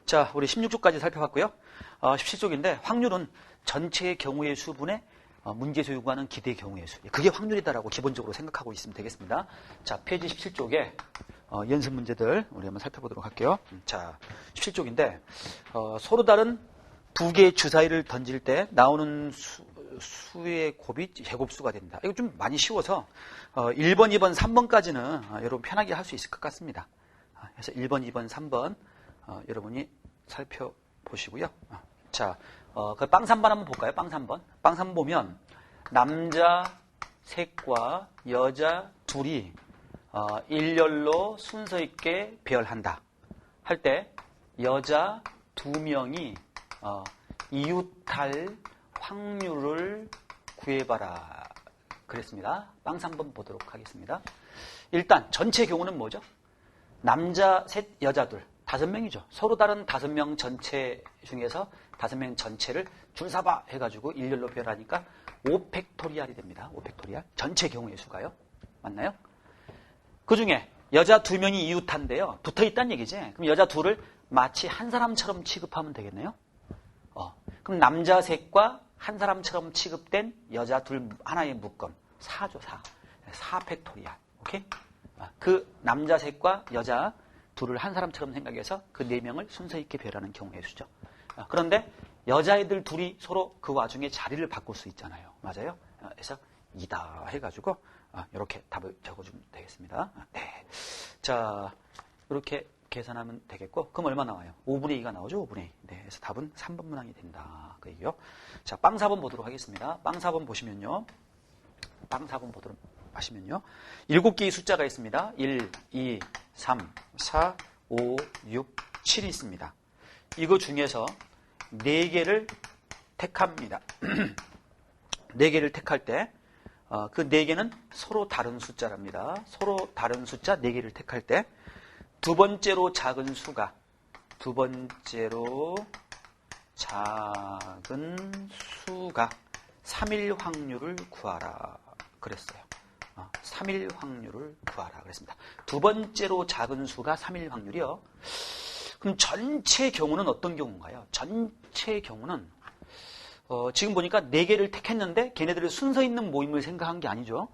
자, 우리 16쪽까지 살펴봤고요. 17쪽인데 확률은 전체의 경우의 수분의 문제에서 요구하는 기대 경우의 수. 그게 확률이다라고 기본적으로 생각하고 있으면 되겠습니다. 자, 페이지 17쪽에 연습 문제들 우리 한번 살펴보도록 할게요. 자, 17쪽인데 서로 다른 두 개의 주사위를 던질 때 나오는 수의 곱이 제곱수가 된다. 이거 좀 많이 쉬워서 1번, 2번, 3번까지는 여러분 편하게 할 수 있을 것 같습니다. 그래서 1번, 2번, 3번 여러분이 살펴보시고요. 자, 그 빵 3번 한번 볼까요? 빵 3번. 빵 3번 보면 남자 셋과 여자 둘이 일렬로 순서 있게 배열한다. 할 때 여자 2명이 이웃할 확률을 구해봐라. 그랬습니다. 빵 3번 보도록 하겠습니다. 일단 전체 경우는 뭐죠? 남자 셋, 여자 둘. 5명이죠. 서로 다른 5명 전체 중에서 5명 전체를 줄사봐 해가지고 일렬로 배열하니까 5팩토리알이 됩니다. 5팩토리알. 전체 경우의 수가요. 맞나요? 그 중에 여자 2명이 이웃한데요. 붙어있다는 얘기지. 그럼 여자 둘을 마치 한 사람처럼 취급하면 되겠네요. 그럼 남자 셋과 한 사람처럼 취급된 여자 둘 하나의 묶음. 4죠, 4. 4팩토리알. 오케이? 그 남자 셋과 여자 둘을 한 사람처럼 생각해서 그 4명을 순서 있게 배열하는 경우의 수죠. 그런데 여자애들 둘이 서로 그 와중에 자리를 바꿀 수 있잖아요. 맞아요? 그래서 2다 해가지고 이렇게 답을 적어주면 되겠습니다. 네. 자, 이렇게 계산하면 되겠고, 그럼 얼마 나와요? 5분의 2가 나오죠? 5분의 2. 네, 그래서 답은 3번 문항이 된다. 그 얘기요. 자, 빵 4번 보도록 하겠습니다. 빵 4번 보시면요. 빵 4번 보도록 하시면요. 7개의 숫자가 있습니다. 1, 2, 3, 4, 5, 6, 7이 있습니다. 이거 중에서 4개를 택합니다. 4개를 택할 때, 그 4개는 서로 다른 숫자랍니다. 서로 다른 숫자 4개를 택할 때, 두 번째로 작은 수가 3일 확률을 구하라 그랬어요. 3일 확률을 구하라 그랬습니다. 두 번째로 작은 수가 3일 확률이요. 그럼 전체 경우는 어떤 경우인가요? 전체 경우는 지금 보니까 4개를 택했는데 걔네들의 순서 있는 모임을 생각한 게 아니죠.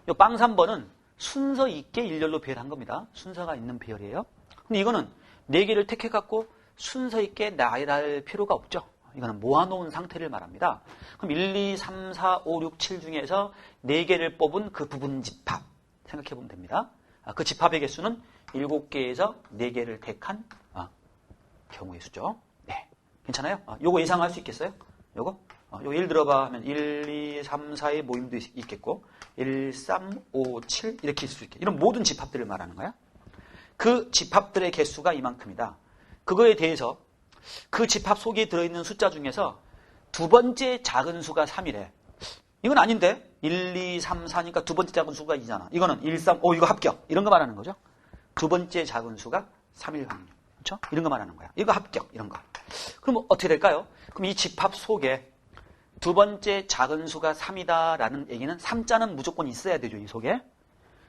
이 빵 3번은 순서 있게 일렬로 배열한 겁니다. 순서가 있는 배열이에요. 근데 이거는 4개를 택해갖고 순서 있게 나열할 필요가 없죠. 이거는 모아놓은 상태를 말합니다. 그럼 1, 2, 3, 4, 5, 6, 7 중에서 4개를 뽑은 그 부분 집합 생각해보면 됩니다. 그 집합의 개수는 7개에서 4개를 택한 경우의 수죠. 네, 괜찮아요? 요거 예상할 수 있겠어요? 요거 예를 들어봐 하면 1, 2, 3, 4의 모임도 있겠고 1, 3, 5, 7 이렇게 있을 수 있겠죠. 이런 모든 집합들을 말하는 거야. 그 집합들의 개수가 이만큼이다. 그거에 대해서 그 집합 속에 들어있는 숫자 중에서 두 번째 작은 수가 3이래. 이건 아닌데 1, 2, 3, 4니까 두 번째 작은 수가 2잖아. 이거는 1, 3, 5 이거 합격. 이런 거 말하는 거죠. 두 번째 작은 수가 3일 확률. 그렇죠? 이런 거 말하는 거야. 이거 합격. 이런 거. 그럼 어떻게 될까요? 그럼 이 집합 속에 두 번째 작은 수가 3이다라는 얘기는 3자는 무조건 있어야 되죠. 이 속에.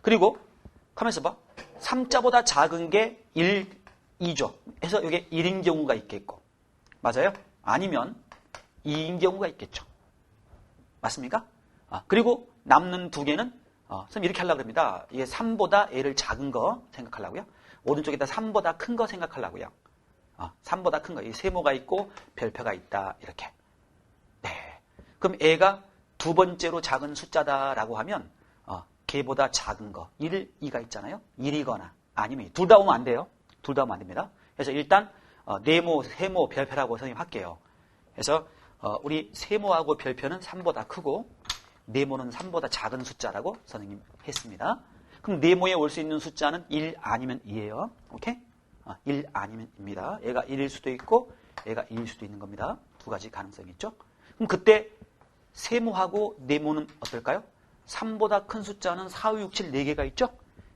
그리고 가만있어 봐. 3자보다 작은 게 1, 2죠. 해서 이게 1인 경우가 있겠고. 맞아요? 아니면 2인 경우가 있겠죠. 맞습니까? 그리고 남는 2개는 선생님 이렇게 하려고 합니다. 이게 3보다 A를 작은 거 생각하려고요. 오른쪽에다 3보다 큰 거 생각하려고요. 3보다 큰 거. 이 세모가 있고 별표가 있다. 이렇게. 네. 그럼 A가 두 번째로 작은 숫자다라고 하면 걔보다 작은 거 1, 2가 있잖아요. 1이거나 아니면 둘 다 오면 안 돼요. 둘 다 오면 안 됩니다. 그래서 일단 네모, 세모, 별표라고 선생님 할게요. 그래서 우리 세모하고 별표는 3보다 크고 네모는 3보다 작은 숫자라고 선생님 했습니다. 그럼 네모에 올 수 있는 숫자는 1 아니면 2예요. 오케이? 1 아니면 2입니다. 얘가 1일 수도 있고 얘가 2일 수도 있는 겁니다. 두 가지 가능성이 있죠. 그럼 그때 세모하고 네모는 어떨까요? 3보다 큰 숫자는 4, 5, 6, 7 4개가 있죠?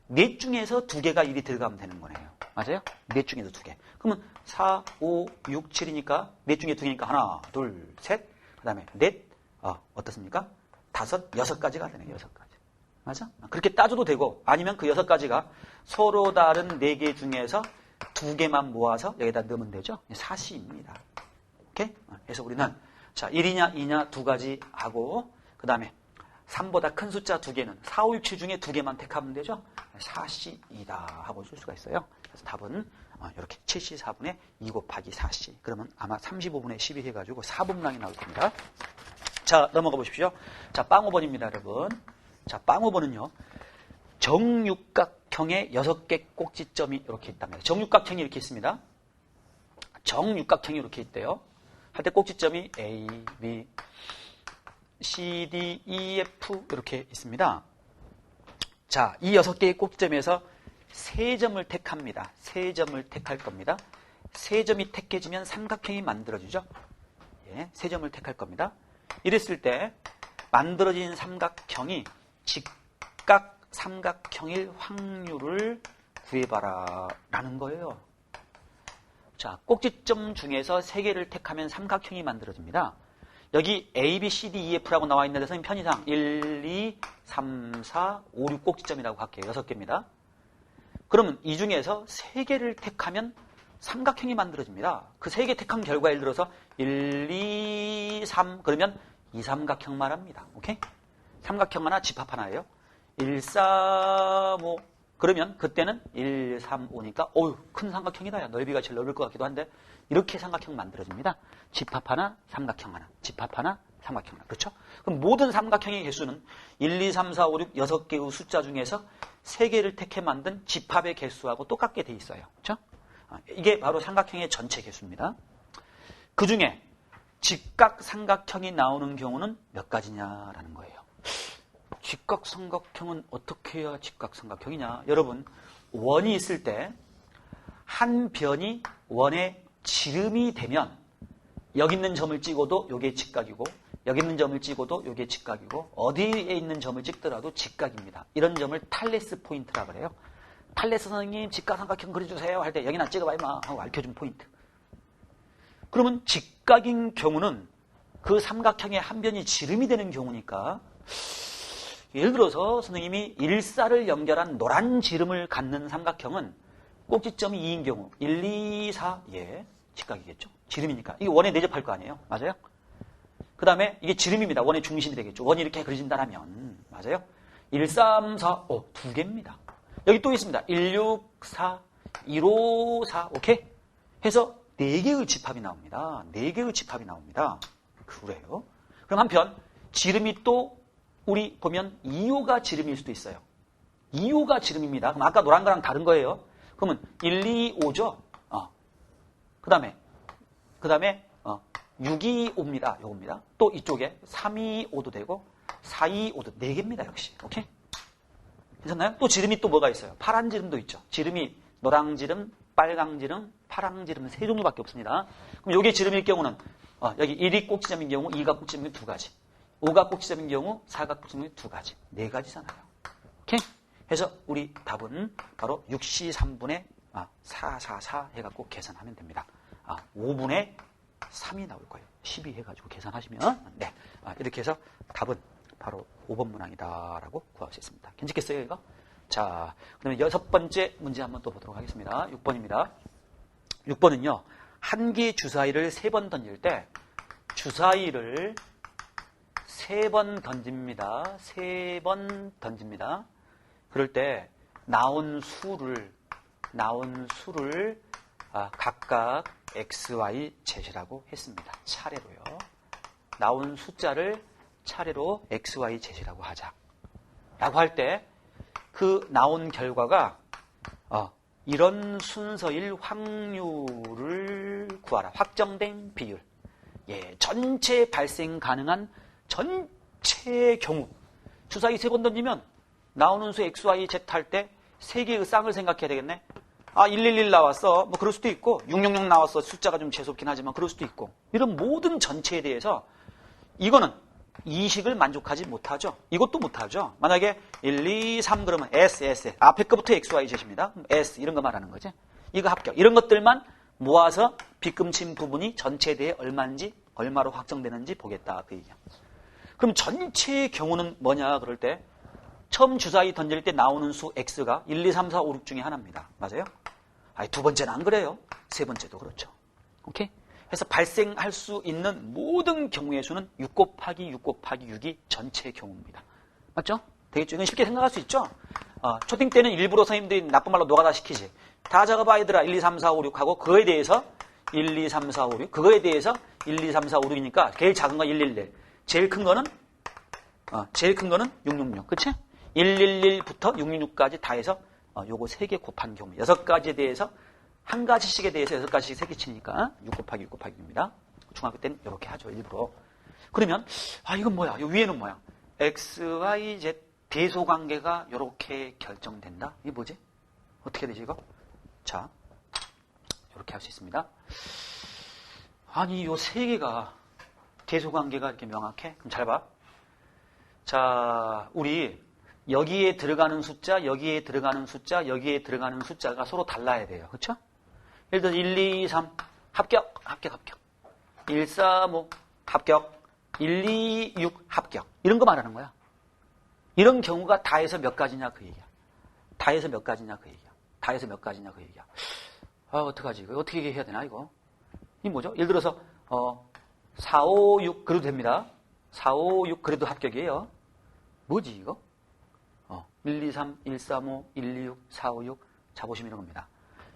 넷 중에서 2개가 1이 들어가면 되는 거네요. 맞아요? 넷 중에서 2개. 그러면 4, 5, 6, 7이니까 넷 중에 2개니까 하나, 둘, 셋. 그 다음에 넷, 어떻습니까? 5, 6가지가 되네요. 6가지. 맞아? 그렇게 따져도 되고 아니면 그 6가지가 서로 다른 4개 중에서 두 개만 모아서 여기다 넣으면 되죠. 사시입니다. 오케이? 그래서 우리는 자 1이냐 2냐 두 가지 하고 그 다음에 3보다 큰 숫자 두 개는 4, 5, 6, 7 중에 두 개만 택하면 되죠. 사시이다 하고 쓸 수가 있어요. 그래서 답은 이렇게 7시 4분에 2 곱하기 4시. 그러면 아마 35분에 12 해가지고 4분량이 나올 겁니다. 자, 넘어가 보십시오. 자, 빵 5번입니다, 여러분. 자, 빵 5번은요. 정육각형의 6개 꼭지점이 이렇게 있답니다. 정육각형이 이렇게 있습니다. 정육각형이 이렇게 있대요. 할 때 꼭지점이 A, B, C, D, E, F 이렇게 있습니다. 자, 이 6개의 꼭지점에서 3점을 택합니다. 3점을 택할 겁니다. 3점이 택해지면 삼각형이 만들어지죠. 예, 3점을 택할 겁니다. 이랬을 때 만들어진 삼각형이 직각 삼각형일 확률을 구해봐라 라는 거예요. 자, 꼭지점 중에서 3개를 택하면 삼각형이 만들어집니다. 여기 A, B, C, D, E, F라고 나와 있는 데서는 편의상 1, 2, 3, 4, 5, 6 꼭지점이라고 할게요. 6개입니다. 그러면 이 중에서 3개를 택하면 삼각형이 만들어집니다. 그 3개 택한 결과 예를 들어서 1, 2, 3 그러면 이 삼각형 말합니다. 오케이? 삼각형 하나 집합 하나예요. 1, 3, 5 그러면 그때는 1, 3, 5니까 어휴 큰 삼각형이다. 넓이가 제일 넓을 것 같기도 한데 이렇게 삼각형 만들어집니다. 집합 하나, 삼각형 하나, 집합 하나, 삼각형 하나. 그렇죠? 그럼 모든 삼각형의 개수는 1, 2, 3, 4, 5, 6, 6개의 숫자 중에서 3개를 택해 만든 집합의 개수하고 똑같게 돼 있어요. 그렇죠? 이게 바로 삼각형의 전체 개수입니다. 그 중에 직각 삼각형이 나오는 경우는 몇 가지냐라는 거예요. 직각 삼각형은 어떻게 해야 직각 삼각형이냐? 여러분, 원이 있을 때 한 변이 원의 지름이 되면 여기 있는 점을 찍어도 이게 직각이고 여기 있는 점을 찍어도 이게 직각이고 어디에 있는 점을 찍더라도 직각입니다. 이런 점을 탈레스 포인트라고 그래요. 탈레스 선생님 직각 삼각형 그려주세요 할 때 여기나 찍어봐 임마 하고 알려준 포인트. 그러면 직각인 경우는 그 삼각형의 한 변이 지름이 되는 경우니까 예를 들어서 선생님이 일사를 연결한 노란 지름을 갖는 삼각형은 꼭지점이 2인 경우 1, 2, 4 예, 직각이겠죠. 지름이니까. 이게 원에 내접할 거 아니에요. 맞아요? 그 다음에 이게 지름입니다. 원의 중심이 되겠죠. 원이 이렇게 그려진다면 맞아요? 1, 3, 4 두 개입니다. 여기 또 있습니다. 1, 6, 4 1, 5, 4 오케이? 해서 4개의 집합이 나옵니다. 4개의 집합이 나옵니다. 그래요. 그럼 한편 지름이 또 우리 보면 2호가 지름일 수도 있어요. 2호가 지름입니다. 그럼 아까 노란 거랑 다른 거예요. 그러면 1, 2, 5죠. 그 다음에 6, 2, 5입니다. 요겁니다. 또 이쪽에 3, 2, 5도 되고 4, 2, 5도 4개입니다. 역시. 오케이? 괜찮나요? 또 지름이 또 뭐가 있어요? 파란 지름도 있죠. 지름이 노랑 지름, 빨강 지름, 파랑 지름 3종류밖에 없습니다. 그럼 요게 지름일 경우는 여기 1이 꼭지점인 경우 2가 꼭지점인 2가지. 5가 꼭지점인 경우 4가 꼭지점인 2가지. 4가지잖아요. 오케이? 해서 우리 답은 바로 6시 3분에 4, 4, 4 해갖고 계산하면 됩니다. 5분의 3이 나올 거예요. 12 해가지고 계산하시면 네 이렇게 해서 답은 바로 5번 문항이다라고 구할 수 있습니다. 괜찮겠어요 이거? 자, 그다음에 6번째 문제 한번 또 보도록 하겠습니다. 6번입니다. 6번은요. 한 개의 주사위를 3번 던질 때 주사위를 3번 던집니다. 3번 던집니다. 그럴 때 나온 수를 각각 x, y, z라고 했습니다. 차례로요. 나온 숫자를 차례로 x, y, z라고 하자. 라고 할 때 그 나온 결과가 이런 순서일 확률을 구하라. 확정된 비율. 예, 전체 발생 가능한 전체 경우 주사위 3번 던지면 나오는 수 x, y, z 할 때 3개의 쌍을 생각해야 되겠네. 111 나왔어. 뭐 그럴 수도 있고 666 나왔어. 숫자가 좀 재수없긴 하지만 그럴 수도 있고 이런 모든 전체에 대해서 이거는 이식을 만족하지 못하죠. 이것도 못하죠. 만약에 1, 2, 3 그러면 S. 앞에 거부터 X, Y, Z입니다. S 이런 거 말하는 거지. 이거 합격. 이런 것들만 모아서 빗금친 부분이 전체에 대해 얼마인지 얼마로 확정되는지 보겠다. 그 얘기야. 그럼 전체의 경우는 뭐냐 그럴 때 처음 주사위 던질 때 나오는 수 X가 1, 2, 3, 4, 5, 6 중에 하나입니다. 맞아요? 아니, 두 번째는 안 그래요. 세 번째도 그렇죠. 오케이? 그래서 발생할 수 있는 모든 경우의 수는 6 곱하기 6 곱하기 6이 전체 경우입니다. 맞죠? 되겠죠? 이건 쉽게 생각할 수 있죠? 초딩 때는 일부러 선생님들이 나쁜 말로 노가다 시키지. 다 적어봐, 얘들아. 1, 2, 3, 4, 5, 6 하고, 그거에 대해서 1, 2, 3, 4, 5, 6. 그거에 대해서 1, 2, 3, 4, 5, 6이니까, 제일 작은 거 111. 제일 큰 거는 666. 그치? 111부터 666까지 다 해서, 요거 3개 곱한 경우. 6가지에 대해서, 한 가지씩에 대해서 6가지씩 3개 치니까, 6 곱하기 6 곱하기 6입니다. 중학교 때는 이렇게 하죠, 일부러. 그러면, 이건 뭐야? 요 위에는 뭐야? X, Y, Z 대소관계가 이렇게 결정된다? 이게 뭐지? 어떻게 되지, 이거? 자, 이렇게 할 수 있습니다. 아니, 요 3개가 대소관계가 이렇게 명확해? 그럼 잘 봐. 자, 우리 여기에 들어가는 숫자, 여기에 들어가는 숫자, 여기에 들어가는 숫자가 서로 달라야 돼요. 그렇죠? 예를 들어서 1, 2, 3 합격. 1, 3, 5 합격. 1, 2, 6 합격. 이런 거 말하는 거야. 이런 경우가 다 해서 몇 가지냐 그 얘기야. 다 해서 몇 가지냐 그 얘기야. 다 해서 몇 가지냐 그 얘기야. 어떡하지? 이거 어떻게 해야 되나 이거? 이 뭐죠? 예를 들어서 4, 5, 6 그래도 됩니다. 4, 5, 6 그래도 합격이에요. 뭐지 이거? 1, 2, 3, 1, 3, 5, 1, 2, 6, 4, 5, 6 자 보시면 이런 겁니다.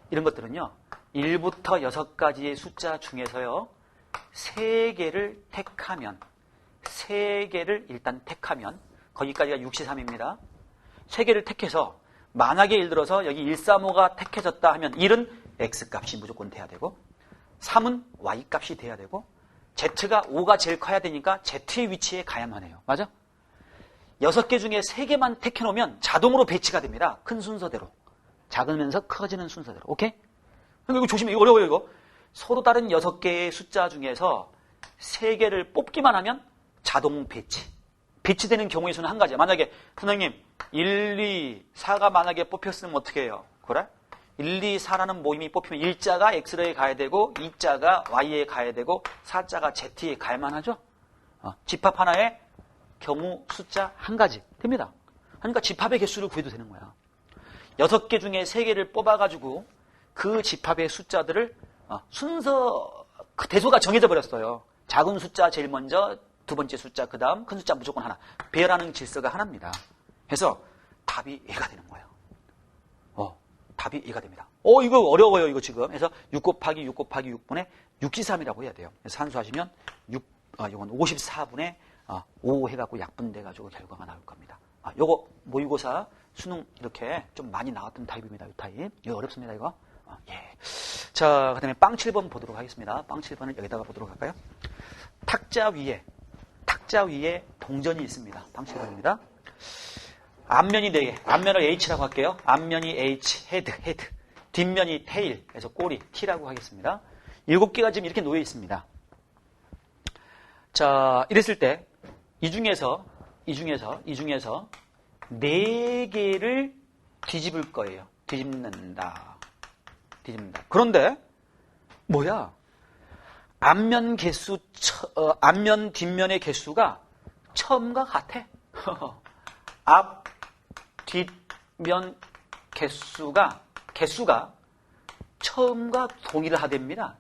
이런 것들은요. 1부터 6가지의 숫자 중에서요. 3개를 택하면 3개를 일단 택하면 거기까지가 63입니다. 3개를 택해서 만약에 예를 들어서 여기 135가 택해졌다 하면 1은 X값이 무조건 돼야 되고 3은 Y값이 돼야 되고 Z가 5가 제일 커야 되니까 Z의 위치에 가야만 해요. 맞아? 6개 중에 3개만 택해놓으면 자동으로 배치가 됩니다. 큰 순서대로. 작으면서 커지는 순서대로. 오케이? 근데 이거 조심해. 이거 어려워요, 이거. 서로 다른 6개의 숫자 중에서 3개를 뽑기만 하면 자동 배치. 배치되는 경우의 수는 한 가지야. 만약에 선생님 1, 2, 4가 만약에 뽑혔으면 어떻게 해요? 그래? 1, 2, 4라는 모임이 뽑히면 1자가 X에 가야 되고 2자가 Y에 가야 되고 4자가 Z에 가야만 하죠? 집합 하나에 경우 숫자 한 가지 됩니다. 그러니까 집합의 개수를 구해도 되는 거야. 6개 중에 3개를 뽑아가지고 그 집합의 숫자들을 순서 그 대소가 정해져 버렸어요. 작은 숫자 제일 먼저, 두 번째 숫자 그 다음, 큰 숫자 무조건 하나. 배열하는 질서가 하나입니다. 그래서 답이 A가 되는 거예요. 답이 A가 됩니다. 이거 어려워요, 이거 지금. 그래서 6 곱하기 6 곱하기 6분의 63이라고 해야 돼요. 그래서 산수하시면 이건 54분의 5 해갖고 약분돼가지고 결과가 나올 겁니다. 요거 모의고사 수능 이렇게 좀 많이 나왔던 타입입니다. 이 타입. 이거 어렵습니다, 이거. 예. 자, 그 다음에 빵 7번 보도록 하겠습니다. 빵 7번을 여기다가 보도록 할까요? 탁자 위에 동전이 있습니다. 빵 7번입니다. 앞면이 4개. 앞면을 H라고 할게요. 앞면이 H, 헤드. 뒷면이 테일, 그래서 꼬리, T라고 하겠습니다. 7개가 지금 이렇게 놓여 있습니다. 자, 이랬을 때, 이 중에서 4개를 뒤집을 거예요. 뒤집는다. 그런데, 뭐야? 앞면 뒷면의 개수가 처음과 같아. 앞, 뒷면 개수가 처음과 동일하답니다.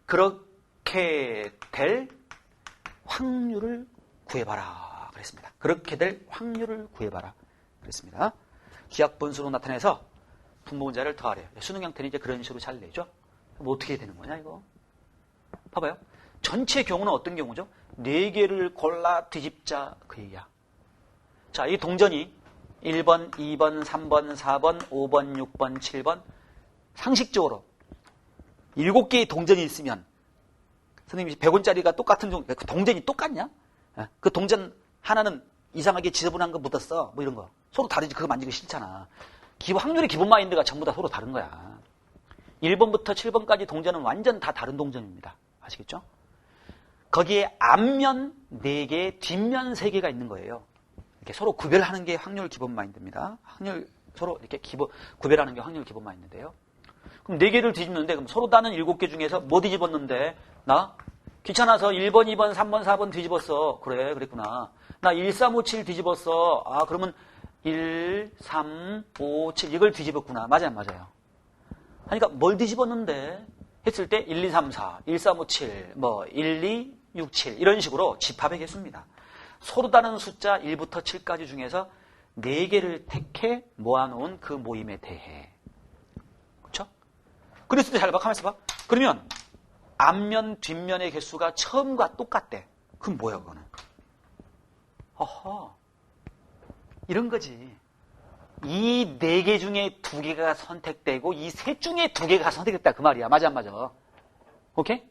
그렇게 될 확률을 구해봐라. 그랬습니다. 그렇게 될 확률을 구해봐라. 그랬습니다. 기하 분수로 나타내서 분모분자를 더하래요. 수능 형태는 이제 그런 식으로 잘 내죠. 그럼 어떻게 되는 거냐, 이거? 봐봐요. 전체 경우는 어떤 경우죠? 4개를 골라 뒤집자, 그 얘기야. 자, 이 동전이 1번, 2번, 3번, 4번, 5번, 6번, 7번. 상식적으로 7개의 동전이 있으면 선생님이 100원짜리가 똑같은 그 동전이 똑같냐? 그 동전 하나는 이상하게 지저분한 거 묻었어. 뭐 이런 거. 서로 다르지. 그거 만지기 싫잖아. 확률의 기본 마인드가 전부 다 서로 다른 거야. 1번부터 7번까지 동전은 완전 다 다른 동전입니다. 아시겠죠? 거기에 앞면 4개, 뒷면 3개가 있는 거예요. 이렇게 서로 구별하는 게 확률 기본 마인드입니다. 서로 이렇게 구별하는 게 확률 기본 마인드인데요. 그럼 4개를 뒤집는데, 그럼 서로 다른 7개 중에서 뭐 뒤집었는데, 나? 귀찮아서 1번, 2번, 3번, 4번 뒤집었어. 그래, 그랬구나. 나 1357 뒤집었어. 그러면 1, 3, 5, 7 이걸 뒤집었구나. 맞아요, 맞아요. 그러니까 뭘 뒤집었는데 했을 때 1, 2, 3, 4, 1, 3, 5, 7, 뭐 1, 2, 6, 7 이런 식으로 집합의 개수입니다. 서로 다른 숫자 1부터 7까지 중에서 4개를 택해 모아놓은 그 모임에 대해. 그렇죠? 그랬을 때 잘 봐. 가만있어 봐. 그러면 앞면, 뒷면의 개수가 처음과 똑같대. 그럼 뭐야 그거는? 어허. 이런 거지. 이 4개 중에 2개가 선택되고 이 셋 중에 2개가 선택됐다 그 말이야. 맞아 안 맞아? 오케이?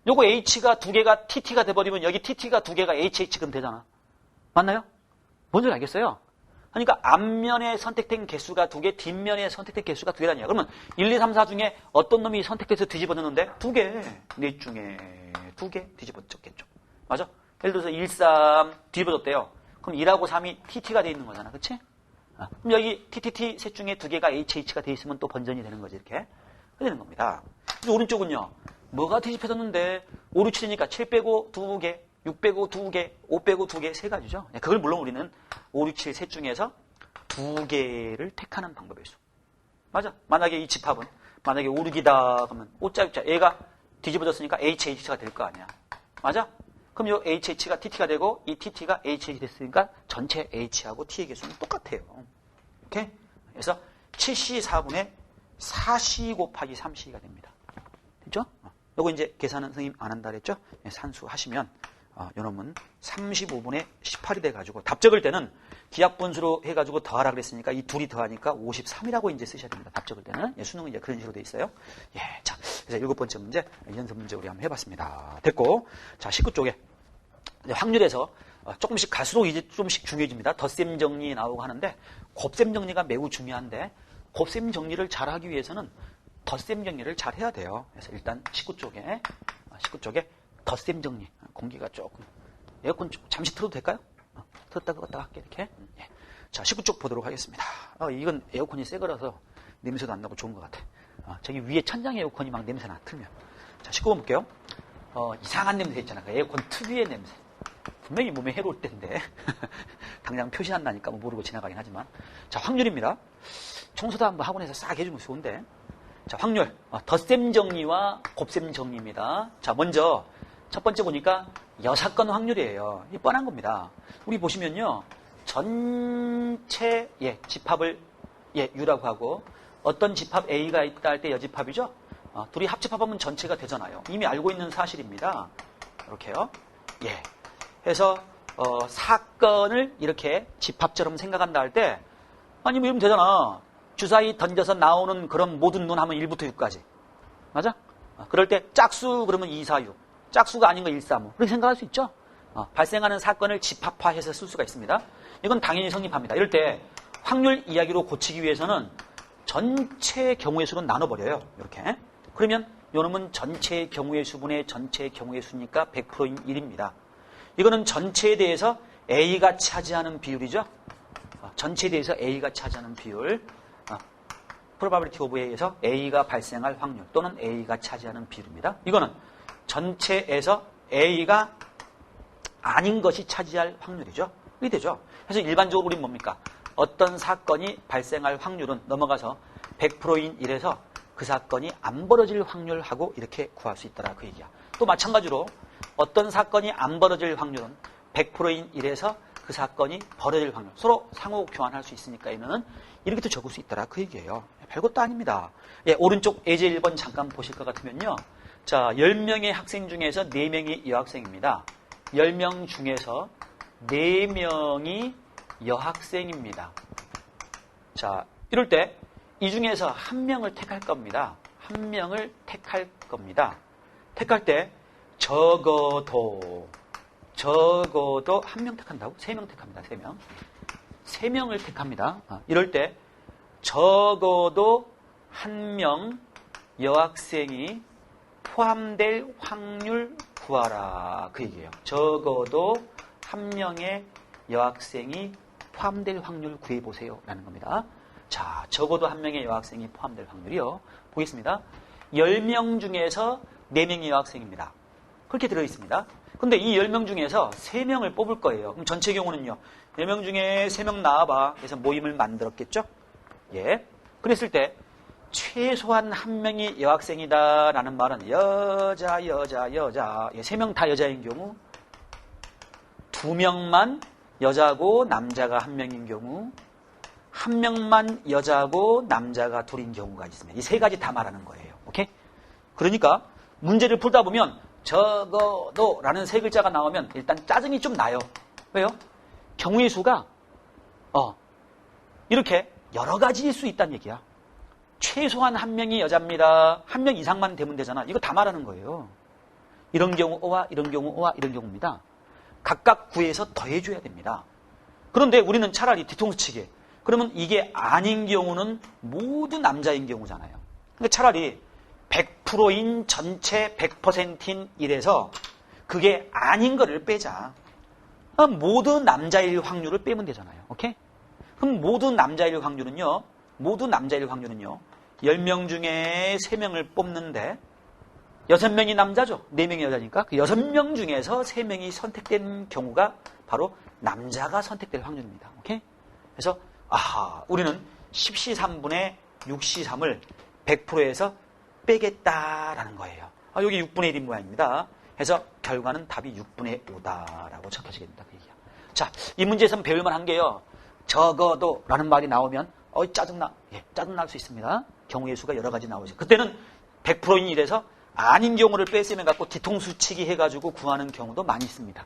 요거 H가 2개가 TT가 돼버리면 여기 TT가 2개가 HH가 되잖아. 맞나요? 뭔지 알겠어요? 그러니까 앞면에 선택된 개수가 2개, 뒷면에 선택된 개수가 2개라니요. 그러면 1, 2, 3, 4 중에 어떤 놈이 선택돼서 뒤집어졌는데 2개, 넷 중에 2개 뒤집어졌겠죠. 맞아? 예를 들어서 1, 3 뒤집어졌대요. 그럼 1하고 3이 TT가 돼 있는 거잖아. 그치? 그럼 여기 TTT 셋 중에 2개가 HH가 돼 있으면 또 번전이 되는 거지. 이렇게 되는 겁니다. 그래서 오른쪽은요. 뭐가 뒤집혀졌는데 5, 6, 7이니까 7 빼고 2개, 6 빼고 2개, 5 빼고 2개 세 가지죠. 그걸 물론 우리는 5, 6, 7 셋 중에서 2개를 택하는 방법일 수. 맞아. 만약에 이 집합은 만약에 5, 6이다 그러면 5자 6자 얘가 뒤집어졌으니까 HH가 될 거 아니야. 맞아? 그럼 이 HH가 TT가 되고 이 TT가 HH 됐으니까 전체 H하고 T의 개수는 똑같아요. 오케이? 그래서 7C 4분의 4C 곱하기 3C가 됩니다. 됐죠? 요거 이제 계산은 선생님 안 한다 그랬죠? 산수 하시면 요놈은 35분의 18이 돼가지고 답 적을 때는 기하분수로 해가지고 더하라 그랬으니까 이 둘이 더하니까 53이라고 이제 쓰셔야 됩니다. 답 적을 때는. 수능은 이제 그런 식으로 돼 있어요. 자, 그래서 7번째 문제, 연습 문제 우리 한번 해봤습니다. 됐고, 자, 19쪽에 확률에서 조금씩 갈수록 이제 조금씩 중요해집니다. 덧셈 정리 나오고 하는데 곱셈 정리가 매우 중요한데 곱셈 정리를 잘하기 위해서는 덧셈 정리를 잘 해야 돼요. 그래서 일단 19쪽에 덧셈 정리. 공기가 조금 에어컨 잠시 틀어도 될까요? 틀었다 껐다 할게 이렇게. 자, 19쪽 보도록 하겠습니다. 이건 에어컨이 새 거라서 냄새도 안 나고 좋은 것 같아. 저기 위에 천장 에어컨이 막 냄새 나 틀면. 자, 19번 볼게요. 이상한 냄새 있잖아. 그 에어컨 특유의 냄새. 분명히 몸에 해로울 텐데 당장 표시 안 나니까 뭐 모르고 지나가긴 하지만. 자, 확률입니다. 청소도 한번 학원에서 싹 해주면 좋은데. 자, 확률. 덧셈 정리와 곱셈 정리입니다. 자, 먼저 첫 번째 보니까 여사건 확률이에요. 이 뻔한 겁니다. 우리 보시면요. 전체 집합을 U라고 하고 어떤 집합 A가 있다 할 때 여집합이죠. 둘이 합집합하면 전체가 되잖아요. 이미 알고 있는 사실입니다. 이렇게요. 해서 사건을 이렇게 집합처럼 생각한다 할 때 아니 뭐 이러면 되잖아. 주사위 던져서 나오는 그런 모든 눈 하면 1부터 6까지. 맞아? 그럴 때 짝수 그러면 2, 4, 6. 짝수가 아닌 거 1, 3, 5. 그렇게 생각할 수 있죠? 발생하는 사건을 집합화해서 쓸 수가 있습니다. 이건 당연히 성립합니다. 이럴 때 확률 이야기로 고치기 위해서는 전체 경우의 수로 나눠버려요. 이렇게. 그러면 요놈은 전체의 경우의 수분의 전체의 경우의 수니까 100%인 1입니다. 이거는 전체에 대해서 A가 차지하는 비율이죠. 전체에 대해서 A가 차지하는 비율. probability of A에서 A가 발생할 확률 또는 A가 차지하는 비율입니다. 이거는 전체에서 A가 아닌 것이 차지할 확률이죠. 이게 되죠. 그래서 일반적으로 우리는 뭡니까? 어떤 사건이 발생할 확률은 넘어가서 100%인 1에서 그 사건이 안 벌어질 확률하고 이렇게 구할 수 있더라 그 얘기야. 또 마찬가지로 어떤 사건이 안 벌어질 확률은 100%인 1에서 그 사건이 벌어질 확률. 서로 상호 교환할 수 있으니까 얘는 이렇게 또 적을 수 있더라 그 얘기예요. 별것도 아닙니다. 오른쪽 예제 1번 잠깐 보실 것 같으면요. 자, 10명의 학생 중에서 4명이 여학생입니다. 10명 중에서 4명이 여학생입니다. 자, 이럴 때 이 중에서 1명을 택할 겁니다. 1명을 택할 겁니다. 택할 때 적어도 1명 택한다고? 3명 택합니다. 3명. 3명을 택합니다. 이럴 때 적어도 1명 여학생이 포함될 확률 구하라 그 얘기예요. 적어도 1명의 여학생이 포함될 확률 구해보세요 라는 겁니다. 자, 적어도 1명의 여학생이 포함될 확률이요. 보겠습니다. 10명 중에서 4명의 여학생입니다. 그렇게 들어있습니다. 근데 이 10명 중에서 3명을 뽑을 거예요. 그럼 전체 경우는요. 10명 중에 3명 나와봐. 그래서 모임을 만들었겠죠? 예. 그랬을 때 최소한 1명이 여학생이다라는 말은 여자. 예, 3명 다 여자인 경우 2명만 여자고 남자가 1명인 경우 1명만 여자고 남자가 2인 경우가 있습니다. 이 3가지 다 말하는 거예요. 오케이? 그러니까 문제를 풀다 보면 적어도 라는 3글자가 나오면 일단 짜증이 좀 나요. 왜요? 경우의 수가 이렇게 여러 가지일 수 있다는 얘기야. 최소한 1명이 여자입니다. 1명 이상만 되면 되잖아. 이거 다 말하는 거예요. 이런 경우와 이런 경우와 이런 경우입니다. 각각 구해서 더해줘야 됩니다. 그런데 우리는 차라리 뒤통수치기. 그러면 이게 아닌 경우는 모두 남자인 경우잖아요. 그러니까 차라리 100%인 전체 100%인 이래서 그게 아닌 거를 빼자. 모두 남자일 확률을 빼면 되잖아요. 오케이? 그럼 모두 남자일 확률은요. 10명 중에 3명을 뽑는데 6명이 남자죠. 4명이 여자니까 그 6명 중에서 3명이 선택된 경우가 바로 남자가 선택될 확률입니다. 오케이? 그래서 우리는 10C3분의 6C3을 100%에서 빼겠다라는 거예요. 여기 6분의 1인 모양입니다. 그래서 결과는 답이 6분의 5다라고 적혀지게 된다. 그 얘기야. 자, 이 문제에서는 배울만 한 게요. 적어도 라는 말이 나오면 짜증나. 예, 짜증날 수 있습니다. 경우의 수가 여러 가지 나오죠. 그때는 100%인 일에서 아닌 경우를 뺐으면 갖고 뒤통수치기 해가지고 구하는 경우도 많이 있습니다.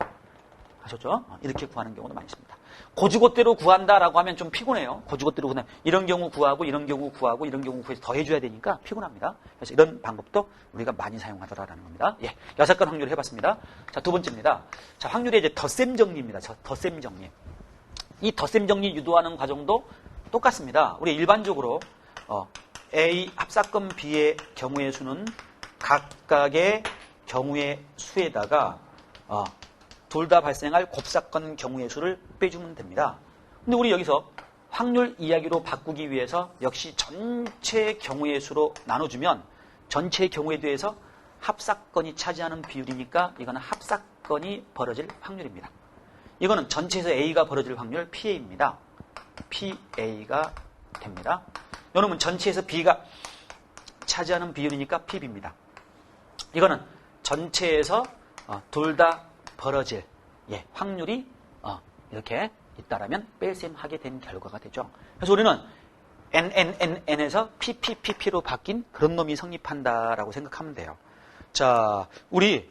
아셨죠? 이렇게 구하는 경우도 많이 있습니다. 고지고대로 구한다라고 하면 좀 피곤해요. 고지고대로 구하면 이런 경우 구하고 이런 경우 구하고 이런 경우 구해서 더해줘야 되니까 피곤합니다. 그래서 이런 방법도 우리가 많이 사용하더라라는 겁니다. 예, 6건 확률을 해봤습니다. 자, 2번째입니다. 자, 확률의 이제 덧셈 정리입니다. 덧셈 정리. 이 덧셈 정리 유도하는 과정도 똑같습니다. 우리 일반적으로 A 합사건 B의 경우의 수는 각각의 경우의 수에다가 둘 다 발생할 곱사건 경우의 수를 빼주면 됩니다. 근데 우리 여기서 확률 이야기로 바꾸기 위해서 역시 전체 경우의 수로 나눠주면 전체 경우에 대해서 합사건이 차지하는 비율이니까 이거는 합사건이 벌어질 확률입니다. 이거는 전체에서 A가 벌어질 확률 PA입니다. PA가 됩니다. 이놈은 전체에서 B가 차지하는 비율이니까 PB입니다. 이거는 전체에서 둘 다 벌어질 확률이 이렇게 있다라면 뺄셈하게 된 결과가 되죠. 그래서 우리는 NNNN에서 PPPP로 바뀐 그런 놈이 성립한다라고 생각하면 돼요. 자, 우리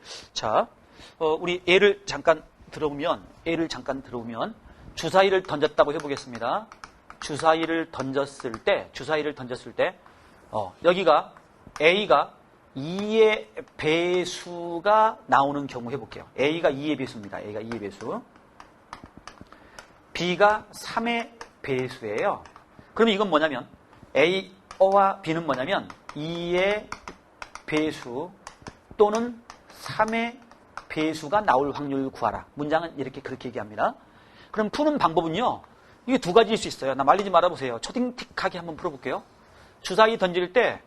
예를 잠깐 들어오면 주사위를 던졌다고 해보겠습니다. 주사위를 던졌을 때 여기가 A가 2의 배수가 나오는 경우 해볼게요. A가 2의 배수입니다. A가 2의 배수. B가 3의 배수예요. 그러면 이건 뭐냐면 A와 B는 뭐냐면 2의 배수 또는 3의 배수가 나올 확률 구하라. 문장은 이렇게 그렇게 얘기합니다. 그럼 푸는 방법은요. 이게 2가지일 수 있어요. 나 말리지 말아보세요. 초딩틱하게 한번 풀어볼게요. 주사위 던질 때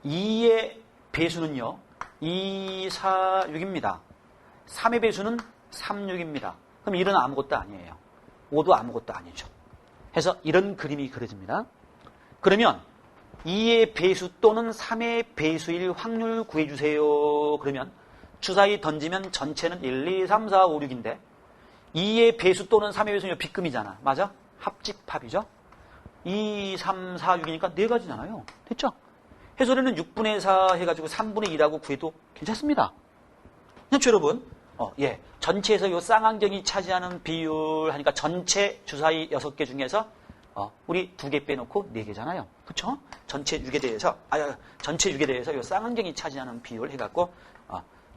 2의 배수는요. 2, 4, 6입니다. 3의 배수는 3, 6입니다. 그럼 1은 아무것도 아니에요. 5도 아무것도 아니죠. 해서 이런 그림이 그려집니다. 그러면 2의 배수 또는 3의 배수일 확률 구해주세요. 그러면 주사위 던지면 전체는 1, 2, 3, 4, 5, 6인데 2의 배수 또는 3의 배수는 빗금이잖아. 맞아? 합집합이죠? 2, 3, 4, 6이니까 4가지잖아요. 됐죠? 해설에는 6분의 4 해가지고 3분의 2라고 구해도 괜찮습니다. 그렇죠, 여러분? 전체에서 요 쌍안경이 차지하는 비율 하니까 전체 주사위 6개 중에서 우리 2개 빼놓고 4개잖아요. 그렇죠? 전체 6에 대해서 요 쌍안경이 차지하는 비율 해갖고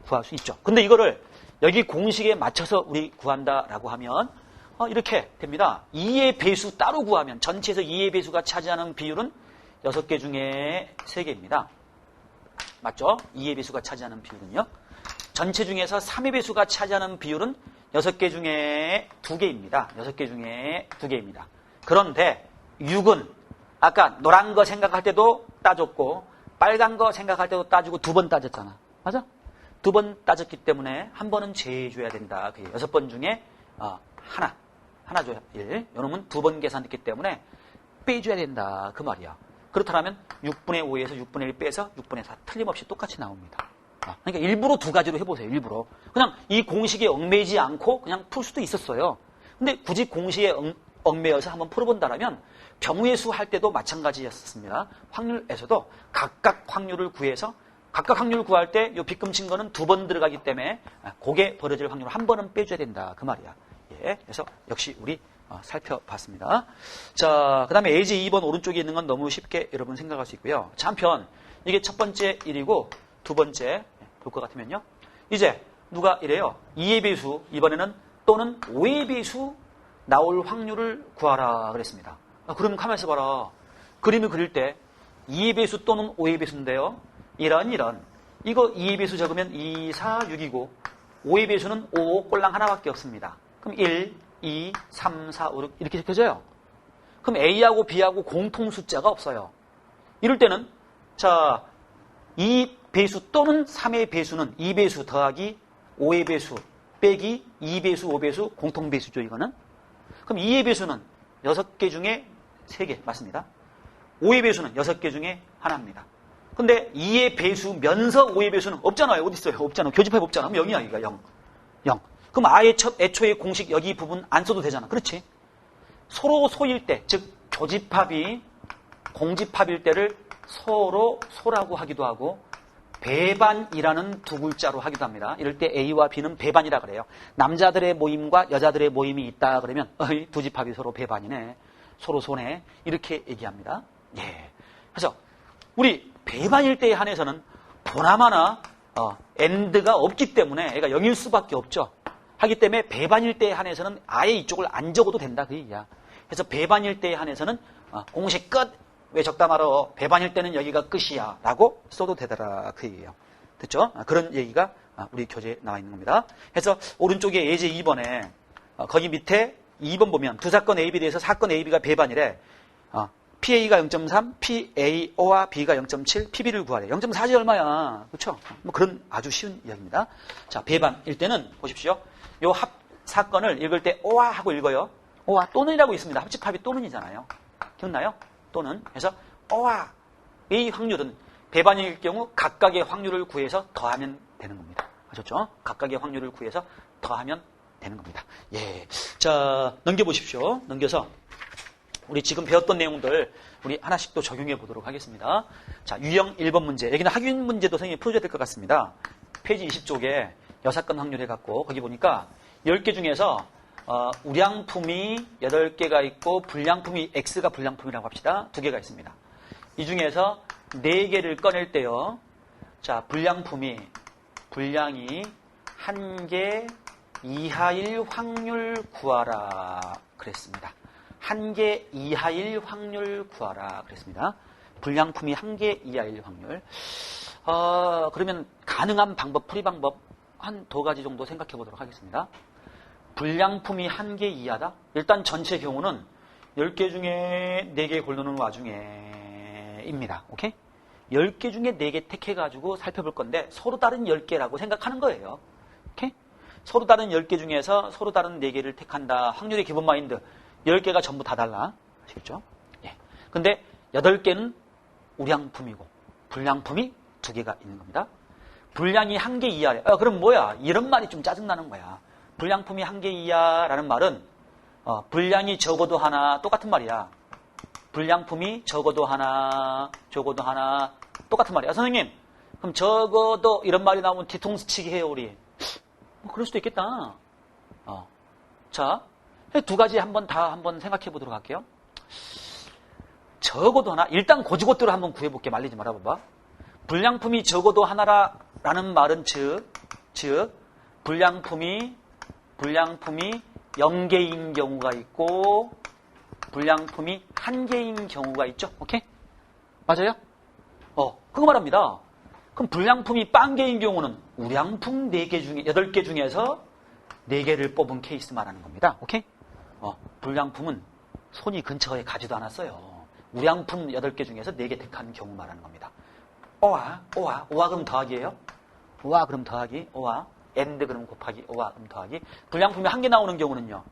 구할 수 있죠. 근데 이거를 여기 공식에 맞춰서 우리 구한다라고 하면 이렇게 됩니다. 2의 배수 따로 구하면 전체에서 2의 배수가 차지하는 비율은 6개 중에 3개입니다. 맞죠? 2의 배수가 차지하는 비율은요. 전체 중에서 3의 배수가 차지하는 비율은 6개 중에 2개입니다. 6개 중에 2개입니다. 그런데 6은 아까 노란 거 생각할 때도 따졌고 빨간 거 생각할 때도 따지고 2번 따졌잖아. 맞아? 2번 따졌기 때문에 한 번은 제해줘야 된다. 그 6번 중에 하나 줘야 1. 요놈은 2번 계산했기 때문에 빼줘야 된다. 그 말이야. 그렇다면 6분의 5에서 6분의 1 빼서 6분의 4 틀림없이 똑같이 나옵니다. 그러니까 일부러 2가지로 해보세요. 일부러. 그냥 이 공식에 얽매이지 않고 그냥 풀 수도 있었어요. 근데 굳이 공식에 얽매여서 한번 풀어본다면 병우의 수 할 때도 마찬가지였습니다. 확률에서도 각각 확률을 구해서 각각 확률을 구할 때 이 빗금 친 거는 2번 들어가기 때문에 그게 벌어질 확률을 한 번은 빼줘야 된다. 그 말이야. 예, 그래서 역시 우리 살펴봤습니다. 자, 그 다음에 예제 2번 오른쪽에 있는 건 너무 쉽게 여러분 생각할 수 있고요. 자, 한편 이게 첫 번째 1이고 두 번째 볼 것 같으면요. 이제 누가 이래요. 2의 배수 이번에는 또는 5의 배수 나올 확률을 구하라 그랬습니다. 그러면 가만히 있어봐라. 그림을 그릴 때 2의 배수 또는 5의 배수인데요. 이런 이거 2의 배수 적으면 2, 4, 6이고 5의 배수는 5, 꼴랑 하나밖에 없습니다. 그럼 1, 2, 3, 4, 5, 6 이렇게 적혀져요. 그럼 A하고 B하고 공통 숫자가 없어요. 이럴 때는 자 2 배수 또는 3의 배수는 2배수 더하기 5의 배수 빼기 2배수 5배수 공통 배수죠. 이거는. 그럼 2의 배수는 6개 중에 3개 맞습니다. 5의 배수는 6개 중에 하나입니다. 근데 2의 배수면서 5의 배수는 없잖아요. 어디 있어요? 없잖아. 교집합에 없잖아. 그럼 0이야. 이거 0. 그럼 아예 애초에 공식 여기 부분 안 써도 되잖아. 그렇지? 서로 소일 때, 즉 교집합이 공집합일 때를 서로 소라고 하기도 하고 배반이라는 두 글자로 하기도 합니다. 이럴 때 A와 B는 배반이라 그래요. 남자들의 모임과 여자들의 모임이 있다 그러면 두 집합이 서로 배반이네. 서로 소네. 이렇게 얘기합니다. 예. 그래서 우리 배반일 때에 한해서는 보나마나 엔드가 없기 때문에 얘가 0일 수밖에 없죠. 하기 때문에 배반일 때에 한해서는 아예 이쪽을 안 적어도 된다 그 얘기야. 그래서 배반일 때에 한해서는 공식 끝. 왜 적다 말어. 배반일 때는 여기가 끝이야 라고 써도 되더라 그 얘기예요. 됐죠? 그런 얘기가 우리 교재에 나와 있는 겁니다. 그래서 오른쪽에 예제 2번에 거기 밑에 2번 보면 두 사건 A, B에 대해서 사건 A, B가 배반이래. PA가 0.3, PAO와 B가 0.7, PB를 구하래. 0.4지 얼마야. 그렇죠? 뭐 그런 아주 쉬운 이야기입니다. 자, 배반일 때는 보십시오. 요 사건을 읽을 때 오와 하고 읽어요. 오와 또는이라고 있습니다. 합집합이 또는이잖아요. 기억나요? 또는. 그래서 오와 이 확률은 배반일 경우 각각의 확률을 구해서 더하면 되는 겁니다. 아셨죠? 각각의 확률을 구해서 더하면 되는 겁니다. 예. 자, 넘겨보십시오. 넘겨서 우리 지금 배웠던 내용들 우리 하나씩 또 적용해 보도록 하겠습니다. 자, 유형 1번 문제. 여기는 학윈 문제도 선생님이 풀어줘야 될 것 같습니다. 페이지 20쪽에 여사건 확률 해갖고 거기 보니까 10개 중에서 우량품이 8개가 있고 불량품이 X가 불량품이라고 합시다. 2개가 있습니다. 이 중에서 4개를 꺼낼 때요. 자, 불량이 1개 이하일 확률 구하라 그랬습니다. 1개 이하일 확률 구하라 그랬습니다. 불량품이 1개 이하일 확률. 그러면 가능한 방법, 풀이 방법 한 2가지 정도 생각해 보도록 하겠습니다. 불량품이 1개 이하다? 일단 전체 경우는 10개 중에 4개 고르는 와중에입니다. 오케이? 10개 중에 4개 택해가지고 살펴볼 건데 서로 다른 10개라고 생각하는 거예요. 오케이? 서로 다른 10개 중에서 서로 다른 4개를 택한다. 확률의 기본 마인드. 10개가 전부 다 달라. 아시겠죠? 예. 근데 8개는 우량품이고 불량품이 2개가 있는 겁니다. 불량이 1개 이하래. 그럼 뭐야? 이런 말이 좀 짜증나는 거야. 불량품이 1개 이하라는 말은 불량이 적어도 하나 똑같은 말이야. 불량품이 적어도 하나 똑같은 말이야. 선생님 그럼 적어도 이런 말이 나오면 뒤통수 치기 해요 우리. 뭐 그럴 수도 있겠다. 자 2가지 한번 생각해 보도록 할게요. 적어도 하나. 일단 고지고대로 한번 구해볼게. 말리지 말아봐봐. 불량품이 적어도 하나라는 말은 즉 불량품이 0개인 경우가 있고 불량품이 1개인 경우가 있죠. 오케이? 맞아요? 그거 말합니다. 그럼 불량품이 0개인 경우는 우량품 8개 중에서 4개를 뽑은 케이스 말하는 겁니다. 오케이? 불량품은 손이 근처에 가지도 않았어요. 우량품 8개 중에서 4개 택한 경우 말하는 겁니다. 오와 그럼 더하기예요? 오와 그럼 더하기 오와 and 그럼 곱하기 오와 그럼 더하기 불량품이 한 개 나오는 경우는요.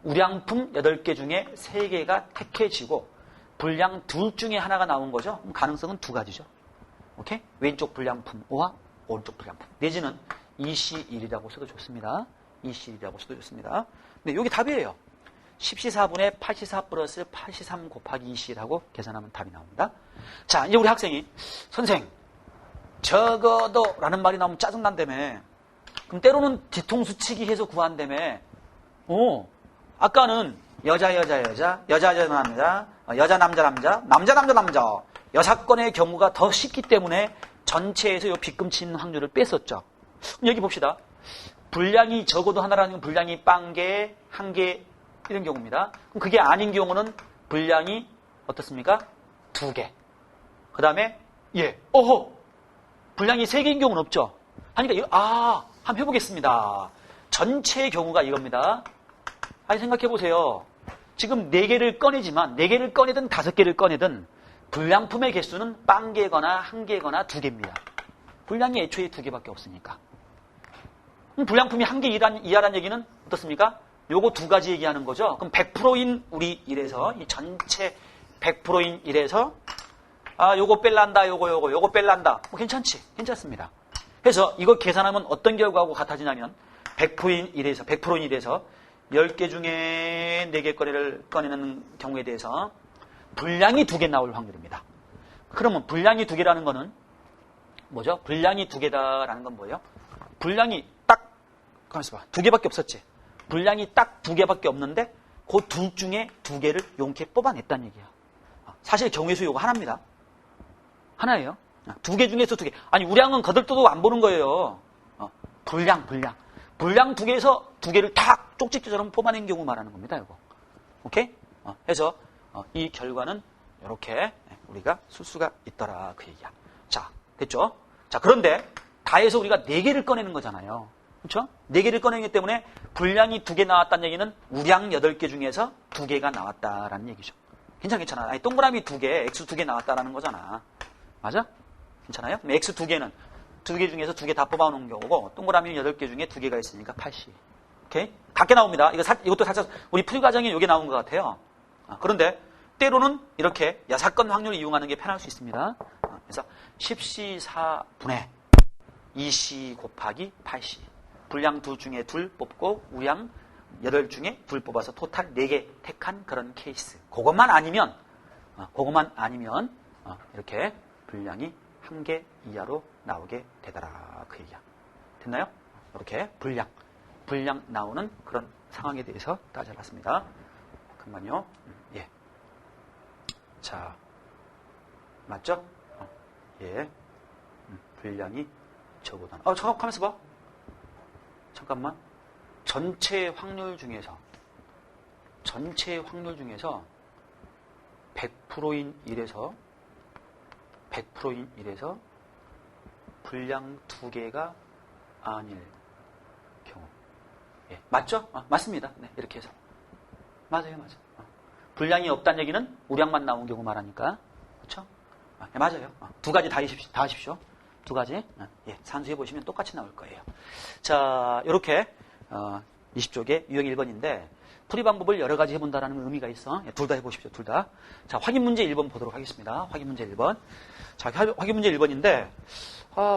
우량품 8개 중에 3개가 택해지고 불량 둘 중에 하나가 나온 거죠. 그럼 가능성은 2가지죠. 오케이? 왼쪽 불량품 O와 오른쪽 불량품. 내지는 EC1이라고 써도 좋습니다. EC1이라고 써도 좋습니다. 네, 여기 답이에요. 10C4분의 8C4 플러스 8C3 곱하기 2C라고 계산하면 답이 나옵니다. 자, 이제 우리 학생이 선생 적어도 라는 말이 나오면 짜증난다며. 그럼 때로는 뒤통수 치기 해서 구한다며. 아까는 여자 남자, 여자 남자 여사건의 경우가 더 쉽기 때문에 전체에서 이 빗금치는 확률을 뺐었죠. 그럼 여기 봅시다. 분량이 적어도 하나라는 건 분량이 빵개, 한개 이런 경우입니다. 그럼 그게 아닌 경우는 분량이 어떻습니까? 2개. 그 다음에 분량이 3개인 경우는 없죠. 하니까 한번 해보겠습니다. 전체의 경우가 이겁니다. 아니 생각해보세요. 지금 4개를 꺼내지만 4개를 꺼내든 5개를 꺼내든 불량품의 개수는 빵개거나 1개거나 2개입니다. 불량이 애초에 2개밖에 없으니까. 그럼 불량품이 1개 이하란 얘기는 어떻습니까? 요거 2가지 얘기하는 거죠. 그럼 100%인 우리 일에서 이 전체 100%인 일에서 요거 뺄란다 요거 뺄란다. 뭐 괜찮습니다. 그래서 이거 계산하면 어떤 결과하고 같아지냐면 100%인 일에서 10개 중에 4개 꺼내는 경우에 대해서 분량이 2개 나올 확률입니다. 그러면 분량이 2개라는 거는 뭐죠? 분량이 2개다라는 건 뭐예요? 분량이 딱, 가만있어 봐. 2개밖에 없었지. 분량이 딱 2개밖에 없는데 그 둘 중에 2개를 용케 뽑아냈다는 얘기야. 사실 경우의 수 요거 하나입니다. 하나예요. 2개 중에서 2개. 아니 우량은 거들떠도 안 보는 거예요. 분량 2개에서 2개를 탁 쪽집게처럼 뽑아낸 경우 말하는 겁니다. 이거. 오케이? 해서 이 결과는 이렇게 우리가 쓸 수가 있더라 그 얘기야. 자, 됐죠? 자, 그런데 다 해서 우리가 4개를 꺼내는 거잖아요. 그렇죠? 4개를 꺼내기 때문에 분량이 2개 나왔다는 얘기는 우량 8개 중에서 2개가 나왔다라는 얘기죠. 괜찮아. 아니, 동그라미 2개, X 2개 나왔다라는 거잖아. 맞아? 괜찮아요? 그럼 X 2개는 2개 중에서 2개 다 뽑아놓은 경우고 동그라미 8개 중에 2개가 있으니까 80. 오케이? 같게 나옵니다. 이것도 살짝 우리 풀이 과정에 이게 나온 것 같아요. 그런데 때로는 이렇게 여사건 확률을 이용하는 게 편할 수 있습니다. 그래서 10C4분의 2C 곱하기 8C. 분량 2 중에 2 뽑고 우량 8 중에 2 뽑아서 토탈 4개 택한 그런 케이스. 그것만 아니면 이렇게 분량이 1개 이하로 나오게 되더라 그 얘기야. 됐나요? 이렇게 분량 나오는 그런 상황에 대해서 따져봤습니다. 잠깐만요. 예. 자, 맞죠? 예. 분량이 적어도 잠깐 가만있어 봐. 잠깐만. 전체 확률 중에서 100%인 1에서 분량 2개가 아닐 경우. 예, 맞죠? 맞습니다. 네, 이렇게 해서. 맞아요. 분량이 없다는 얘기는 우량만 나온 경우 말하니까. 그렇죠? 네, 맞아요. 2가지 다 하십시오. 2가지. 예, 산수해 보시면 똑같이 나올 거예요. 자, 이렇게 20쪽에 유형 1번인데 풀이 방법을 여러 가지 해본다라는 의미가 있어. 예, 둘 다 해보십시오. 둘 다. 자, 확인 문제 1번 보도록 하겠습니다. 확인 문제 1번. 자, 확인 문제 1번인데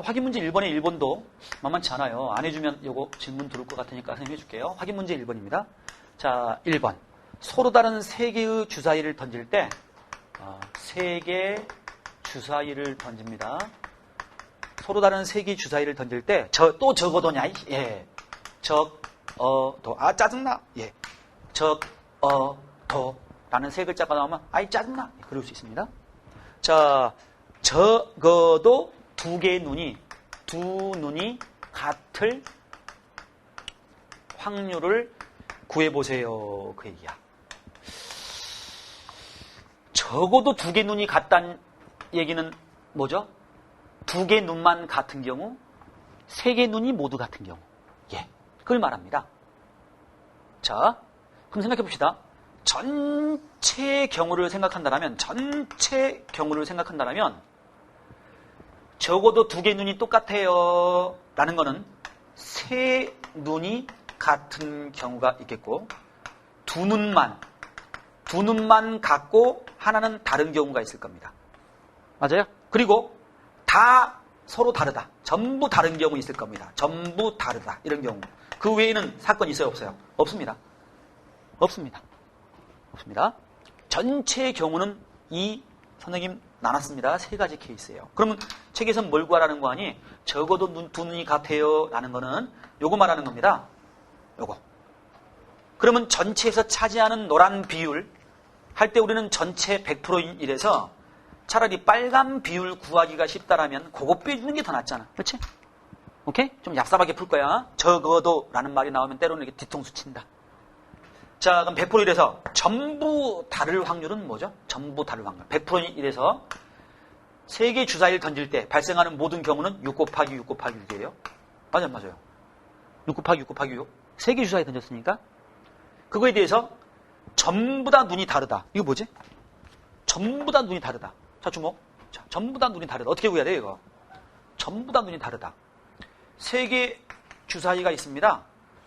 확인 문제 1번의 1번도 만만치 않아요. 안 해주면 요거 질문 들을 것 같으니까 선생님 해줄게요. 확인 문제 1번입니다. 자, 1번. 서로 다른 3개의 주사위를 던질 때 3개 주사위를 던집니다. 서로 다른 3개의 주사위를 던질 때 또 적어도냐? 예. 도. 짜증나. 예. 도. 라는 3글자가 나오면 짜증나. 그럴 수 있습니다. 자, 적어도 두 눈이 같을 확률을 구해보세요. 그 얘기야. 적어도 2개 눈이 같다는 얘기는 뭐죠? 2개 눈만 같은 경우, 3개 눈이 모두 같은 경우. 예. 그걸 말합니다. 자, 그럼 생각해 봅시다. 전체 경우를 생각한다면 적어도 두 개 눈이 똑같아요 라는 거는 세 눈이 같은 경우가 있겠고 두 눈만 같고 하나는 다른 경우가 있을 겁니다. 맞아요? 그리고 다 서로 다르다. 전부 다른 경우 있을 겁니다. 전부 다르다. 이런 경우. 그 외에는 사건이 있어요? 없어요? 없습니다. 없습니다. 전체의 경우는 이 선생님 나눴습니다. 세 가지 케이스예요. 그러면 책에서 뭘 구하라는 거 아니? 적어도 두 눈이 같아요 라는 거는 요거 말하는 겁니다. 요거. 그러면 전체에서 차지하는 노란 비율 할 때 우리는 전체 100%인 이래서 차라리 빨간 비율 구하기가 쉽다라면 그거 빼주는 게 더 낫잖아. 그렇지? 오케이? 좀 얍삽하게 풀 거야. 적어도 라는 말이 나오면 때로는 이렇게 뒤통수 친다. 자, 그럼 100% 이래서 전부 다를 확률은 뭐죠? 전부 다를 확률. 100% 이래서 세 개 주사위를 던질 때 발생하는 모든 경우는 6 곱하기 6 곱하기 6이에요. 맞아요. 6 곱하기 6 곱하기 6. 세 개 주사위 던졌으니까 그거에 대해서 전부 다 눈이 다르다. 이거 뭐지? 전부 다 눈이 다르다. 자, 주목. 자, 전부 다 눈이 다르다. 어떻게 구해야 돼요, 이거? 전부 다 눈이 다르다. 세 개 주사위가 있습니다.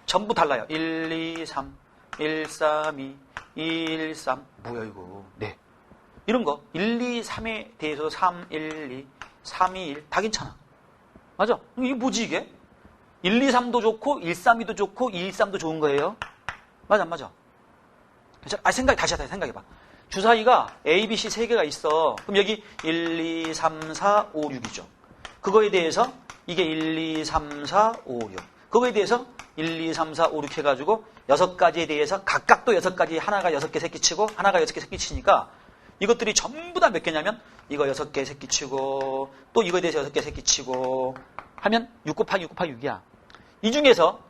전부 달라요. 1, 2, 3, 1, 3, 2, 1, 3. 뭐야, 이거? 네. 이런 거. 1, 2, 3에 대해서 3, 1, 2, 3, 2, 1. 다 괜찮아. 맞아? 이게 뭐지, 이게? 1, 2, 3도 좋고, 1, 3, 2도 좋고, 2, 1, 3도 좋은 거예요. 맞아, 안 맞아? 다시 생각해봐. 주사위가 A, B, C 세 개가 있어. 그럼 여기 1, 2, 3, 4, 5, 6이죠. 그거에 대해서 이게 1, 2, 3, 4, 5, 6. 그거에 대해서 1, 2, 3, 4, 5, 6 해가지고 6가지에 대해서 각각 또 6가지 하나가 6개 새끼치고 하나가 6개 새끼치니까 이것들이 전부 다 몇 개냐면 이거 6개 새끼치고 또 이거에 대해서 6개 새끼치고 하면 6 곱하기 6 곱하기 6이야. 이 중에서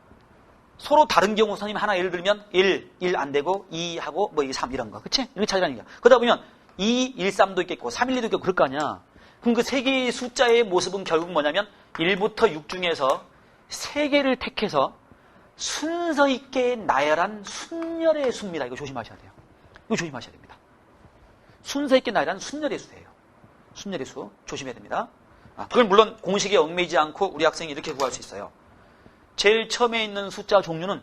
서로 다른 경우 선생님 하나 예를 들면 1 안 되고 2하고 뭐 3 이런 거. 그치? 이렇게 찾으라는 얘기야. 그러다 보면 2, 1, 3도 있겠고 3, 1, 2도 있겠고 그럴 거 아니야. 그럼 그 세 개의 숫자의 모습은 결국 뭐냐면 1부터 6 중에서 3개를 택해서 순서 있게 나열한 순열의 수입니다. 이거 조심하셔야 돼요. 이거 조심하셔야 됩니다. 순서 있게 나열한 순열의 수예요. 순열의 수 조심해야 됩니다. 그걸 물론 공식에 얽매이지 않고 우리 학생이 이렇게 구할 수 있어요. 제일 처음에 있는 숫자 종류는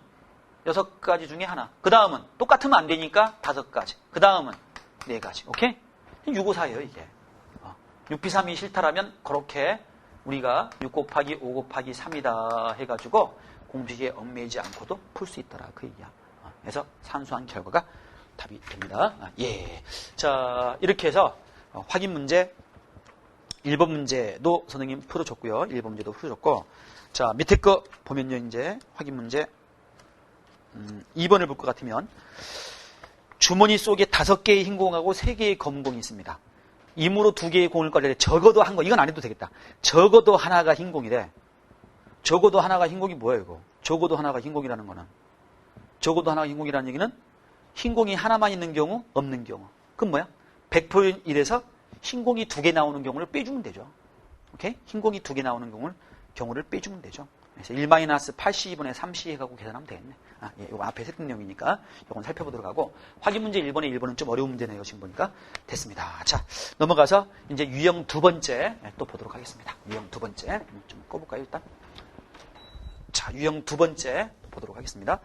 6가지 중에 하나. 그 다음은 똑같으면 안 되니까 5가지. 그 다음은 4가지. 오케이? 654예요, 이게. 6p3이 싫다라면 그렇게 우리가 6 곱하기 5 곱하기 3이다 해가지고 공식에 얽매이지 않고도 풀 수 있더라. 그 얘기야. 그래서 산수한 결과가 답이 됩니다. 예. 자, 이렇게 해서 확인 문제 1번 문제도 선생님 풀어줬고요. 1번 문제도 풀어줬고, 자, 밑에 거 보면요, 이제 확인 문제 2번을 볼 것 같으면 주머니 속에 5개의 흰 공하고 3개의 검은 공이 있습니다. 임으로 2개의 공을 꺼내 적어도 한 거, 이건 안 해도 되겠다. 적어도 하나가 흰 공이래. 적어도 하나가 흰 공이 뭐야, 이거? 적어도 하나가 흰 공이라는 거는, 적어도 하나가 흰 공이라는 얘기는 흰 공이 하나만 있는 경우, 없는 경우. 그럼 뭐야? 100% 이래서 흰 공이 2개 나오는 경우를 빼주면 되죠. 오케이? 흰 공이 2개 나오는 경우를 빼주면 되죠. 그래서 1-82분의 3c 해가지고 계산하면 되겠네. 예, 이거 앞에 설득 내용이니까 이건 살펴보도록 하고, 확인 문제 1번에 1번은 좀 어려운 문제네요. 지금 보니까 됐습니다. 자, 넘어가서 이제 유형 두 번째 또 보도록 하겠습니다. 유형 두 번째 좀 꺼볼까요, 일단? 자, 유형 두 번째 보도록 하겠습니다.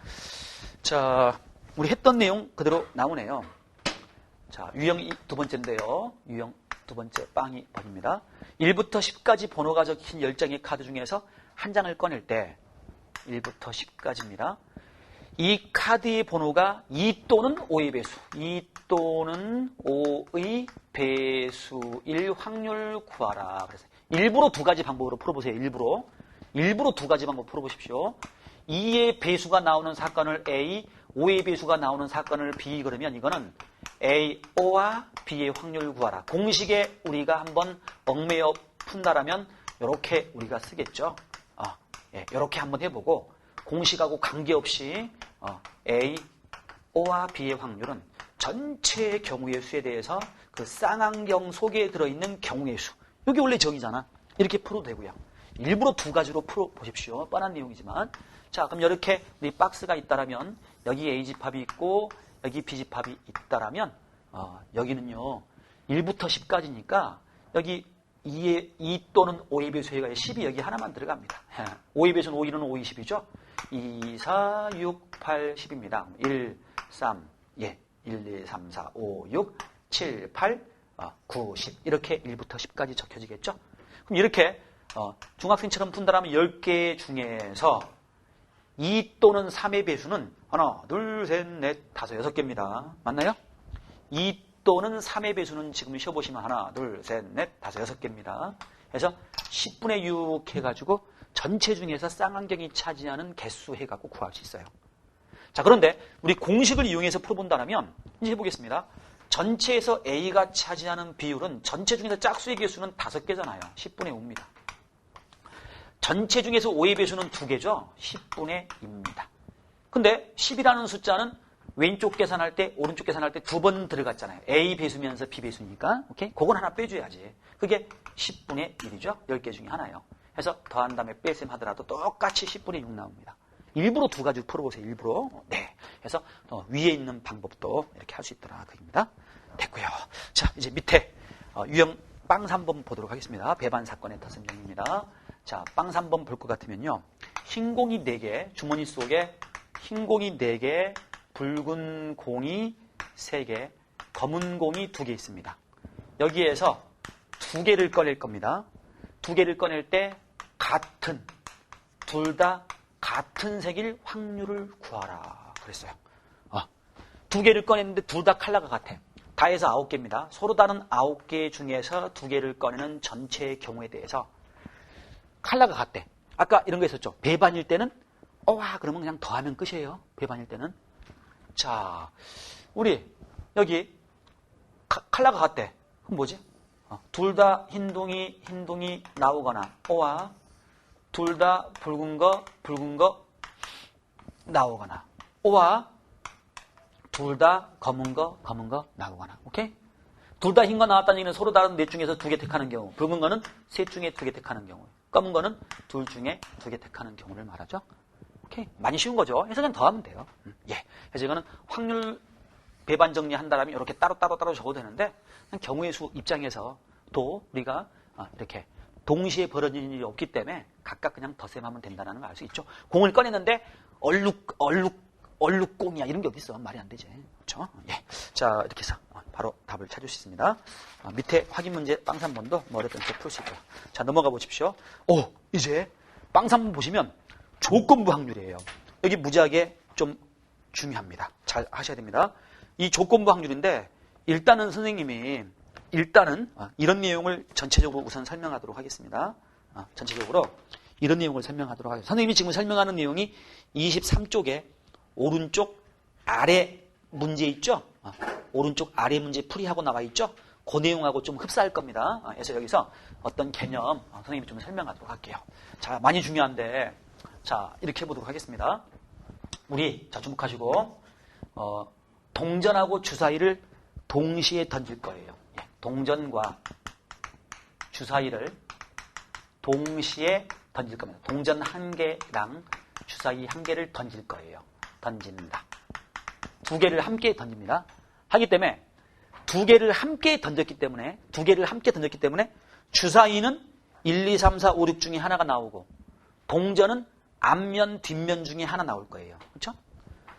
자, 우리 했던 내용 그대로 나오네요. 자, 유형 두 번째인데요. 유형 두 번째 빵이 번입니다. 1부터 10까지 번호가 적힌 10장의 카드 중에서 한 장을 꺼낼 때 1부터 10까지입니다. 이 카드의 번호가 2 또는 5의 배수, 2 또는 5의 배수일 확률 구하라. 그래서 일부러 2가지 방법으로 풀어보세요. 일부러 2가지 방법 풀어보십시오. 2의 배수가 나오는 사건을 A, 5의 배수가 나오는 사건을 B, 그러면 이거는 A, O와 B의 확률 구하라. 공식에 우리가 한번 얽매여 푼다라면 이렇게 우리가 쓰겠죠. 예, 이렇게 한번 해보고 공식하고 관계없이 A, O와 B의 확률은 전체 경우의 수에 대해서 그 쌍안경 속에 들어있는 경우의 수. 이게 원래 정의잖아. 이렇게 풀어도 되고요. 일부러 2가지로 풀어보십시오. 뻔한 내용이지만. 자, 그럼 이렇게 우리 박스가 있다라면 여기 A집합이 있고 여기 B집합이 있다라면 여기는요 1부터 10까지니까 여기 2 또는 5의 배수 해가 10이 여기 하나만 들어갑니다. 5의 배수는 5, 1은 5, 20이죠. 2, 4, 6, 8, 10입니다. 1, 3, 1, 2, 3, 4, 5, 6, 7, 8, 9, 10 이렇게 1부터 10까지 적혀지겠죠. 그럼 이렇게 중학생처럼 푼다면 10개 중에서 2 또는 3의 배수는 하나, 둘, 셋, 넷, 다섯, 6개입니다. 맞나요? 2 또는 3의 배수는 지금 쉬어보시면 하나, 둘, 셋, 넷, 다섯, 6개입니다. 그래서 10분의 6 해가지고 전체 중에서 쌍안경이 차지하는 개수 해갖고 구할 수 있어요. 자, 그런데 우리 공식을 이용해서 풀어본다면 이제 해보겠습니다. 전체에서 A가 차지하는 비율은 전체 중에서 짝수의 개수는 5개잖아요. 10분의 5입니다. 전체 중에서 5의 배수는 2개죠. 10분의 2입니다. 근데 10이라는 숫자는 왼쪽 계산할 때, 오른쪽 계산할 때 2번 들어갔잖아요. A 배수면서 B 배수니까. 오케이? 그건 하나 빼줘야지. 그게 10분의 1이죠. 10개 중에 하나예요. 그래서 더한 다음에 뺄셈 하더라도 똑같이 10분의 6 나옵니다. 일부러 두 가지 풀어보세요. 일부러. 네. 그래서 위에 있는 방법도 이렇게 할 수 있더라. 그입니다. 됐고요. 자, 이제 밑에 유형 빵 3번 보도록 하겠습니다. 배반 사건의 터셈형입니다. 자, 빵 3번 볼 것 같으면요. 흰 공이 4개, 주머니 속에 흰 공이 4개, 붉은 공이 3개, 검은 공이 2개 있습니다. 여기에서 2개를 꺼낼 겁니다. 2개를 꺼낼 때 같은, 둘 다 같은 색일 확률을 구하라 그랬어요. 2개를 꺼냈는데 둘 다 컬러가 같아. 다 해서 9개입니다. 서로 다른 9개 중에서 2개를 꺼내는 전체의 경우에 대해서 컬러가 같대. 아까 이런 거 있었죠. 배반일 때는 그러면 그냥 더하면 끝이에요. 배반일 때는. 자, 우리 여기 컬러가 같대. 그럼 뭐지? 둘 다 흰둥이 나오거나 둘 다 붉은 거 나오거나 둘 다 검은 거 나오거나. 오케이? 둘 다 흰 거 나왔다는 얘기는 서로 다른 넷 중에서 2개 택하는 경우, 붉은 거는 셋 중에 2개 택하는 경우, 검은 거는 둘 중에 2개 택하는 경우를 말하죠. 오케이? 많이 쉬운 거죠. 그래서 그냥 더하면 돼요. 예. 그래서 이거는 확률 배반 정리한다라면 이렇게 따로 적어도 되는데, 그냥 경우의 수 입장에서 또 우리가 이렇게 동시에 벌어지는 일이 없기 때문에 각각 그냥 덧셈하면 된다는 걸 알 수 있죠. 공을 꺼냈는데 얼룩공이야 이런 게 어디 있어? 말이 안 되지. 그렇죠? 예. 자, 이렇게 해서 바로 답을 찾을 수 있습니다. 밑에 확인 문제 빵 3번도 어렵던 게 풀 수 있고요. 자, 넘어가 보십시오. 이제 빵 3번 보시면 조건부 확률이에요. 여기 무지하게 좀 중요합니다. 잘 하셔야 됩니다. 이 조건부 확률인데 일단은 선생님이 이런 내용을 전체적으로 우선 설명하도록 하겠습니다. 전체적으로 이런 내용을 설명하도록 하겠습니다. 선생님이 지금 설명하는 내용이 23쪽에 오른쪽 아래 문제 있죠? 오른쪽 아래 문제 풀이하고 나와 있죠? 그 내용하고 좀 흡사할 겁니다. 그래서 여기서 어떤 개념 선생님이 좀 설명하도록 할게요. 자, 많이 중요한데 자, 이렇게 해보도록 하겠습니다. 우리 자 주목하시고 동전하고 주사위를 동시에 던질 거예요. 동전과 주사위를 동시에 던질 겁니다. 동전 1개랑 주사위 1개를 던질 거예요. 던진다. 2개를 함께 던집니다. 하기 때문에 2개를 함께 던졌기 때문에 주사위는 1, 2, 3, 4, 5, 6 중에 하나가 나오고 동전은 앞면, 뒷면 중에 하나 나올 거예요. 그렇죠?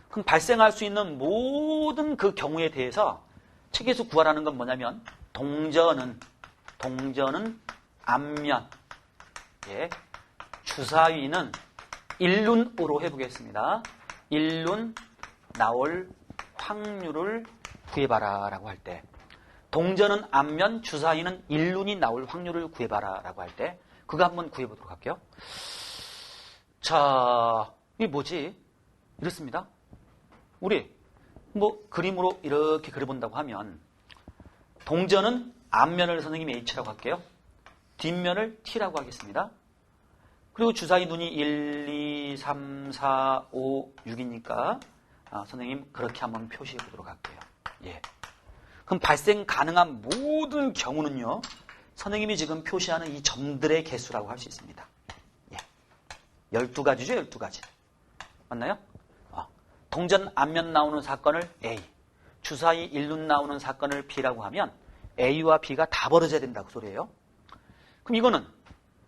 그럼 발생할 수 있는 모든 그 경우에 대해서 책에서 구하라는 건 뭐냐면 동전은 앞면, 주사위는 일륜으로 해보겠습니다. 일륜 나올 확률을 구해봐라 라고 할 때 동전은 앞면, 주사위는 일륜이 나올 확률을 구해봐라 라고 할 때 그거 한번 구해보도록 할게요. 자, 이게 뭐지? 이렇습니다. 우리 그림으로 이렇게 그려본다고 하면 동전은 앞면을 선생님이 H라고 할게요. 뒷면을 T라고 하겠습니다. 그리고 주사위 눈이 1, 2, 3, 4, 5, 6이니까 선생님 그렇게 한번 표시해 보도록 할게요. 예. 그럼 발생 가능한 모든 경우는요. 선생님이 지금 표시하는 이 점들의 개수라고 할 수 있습니다. 예. 12가지죠. 12가지. 맞나요? 동전 앞면 나오는 사건을 A, 주사위 일륜 나오는 사건을 B라고 하면 A와 B가 다 벌어져야 된다고 소리예요. 그럼 이거는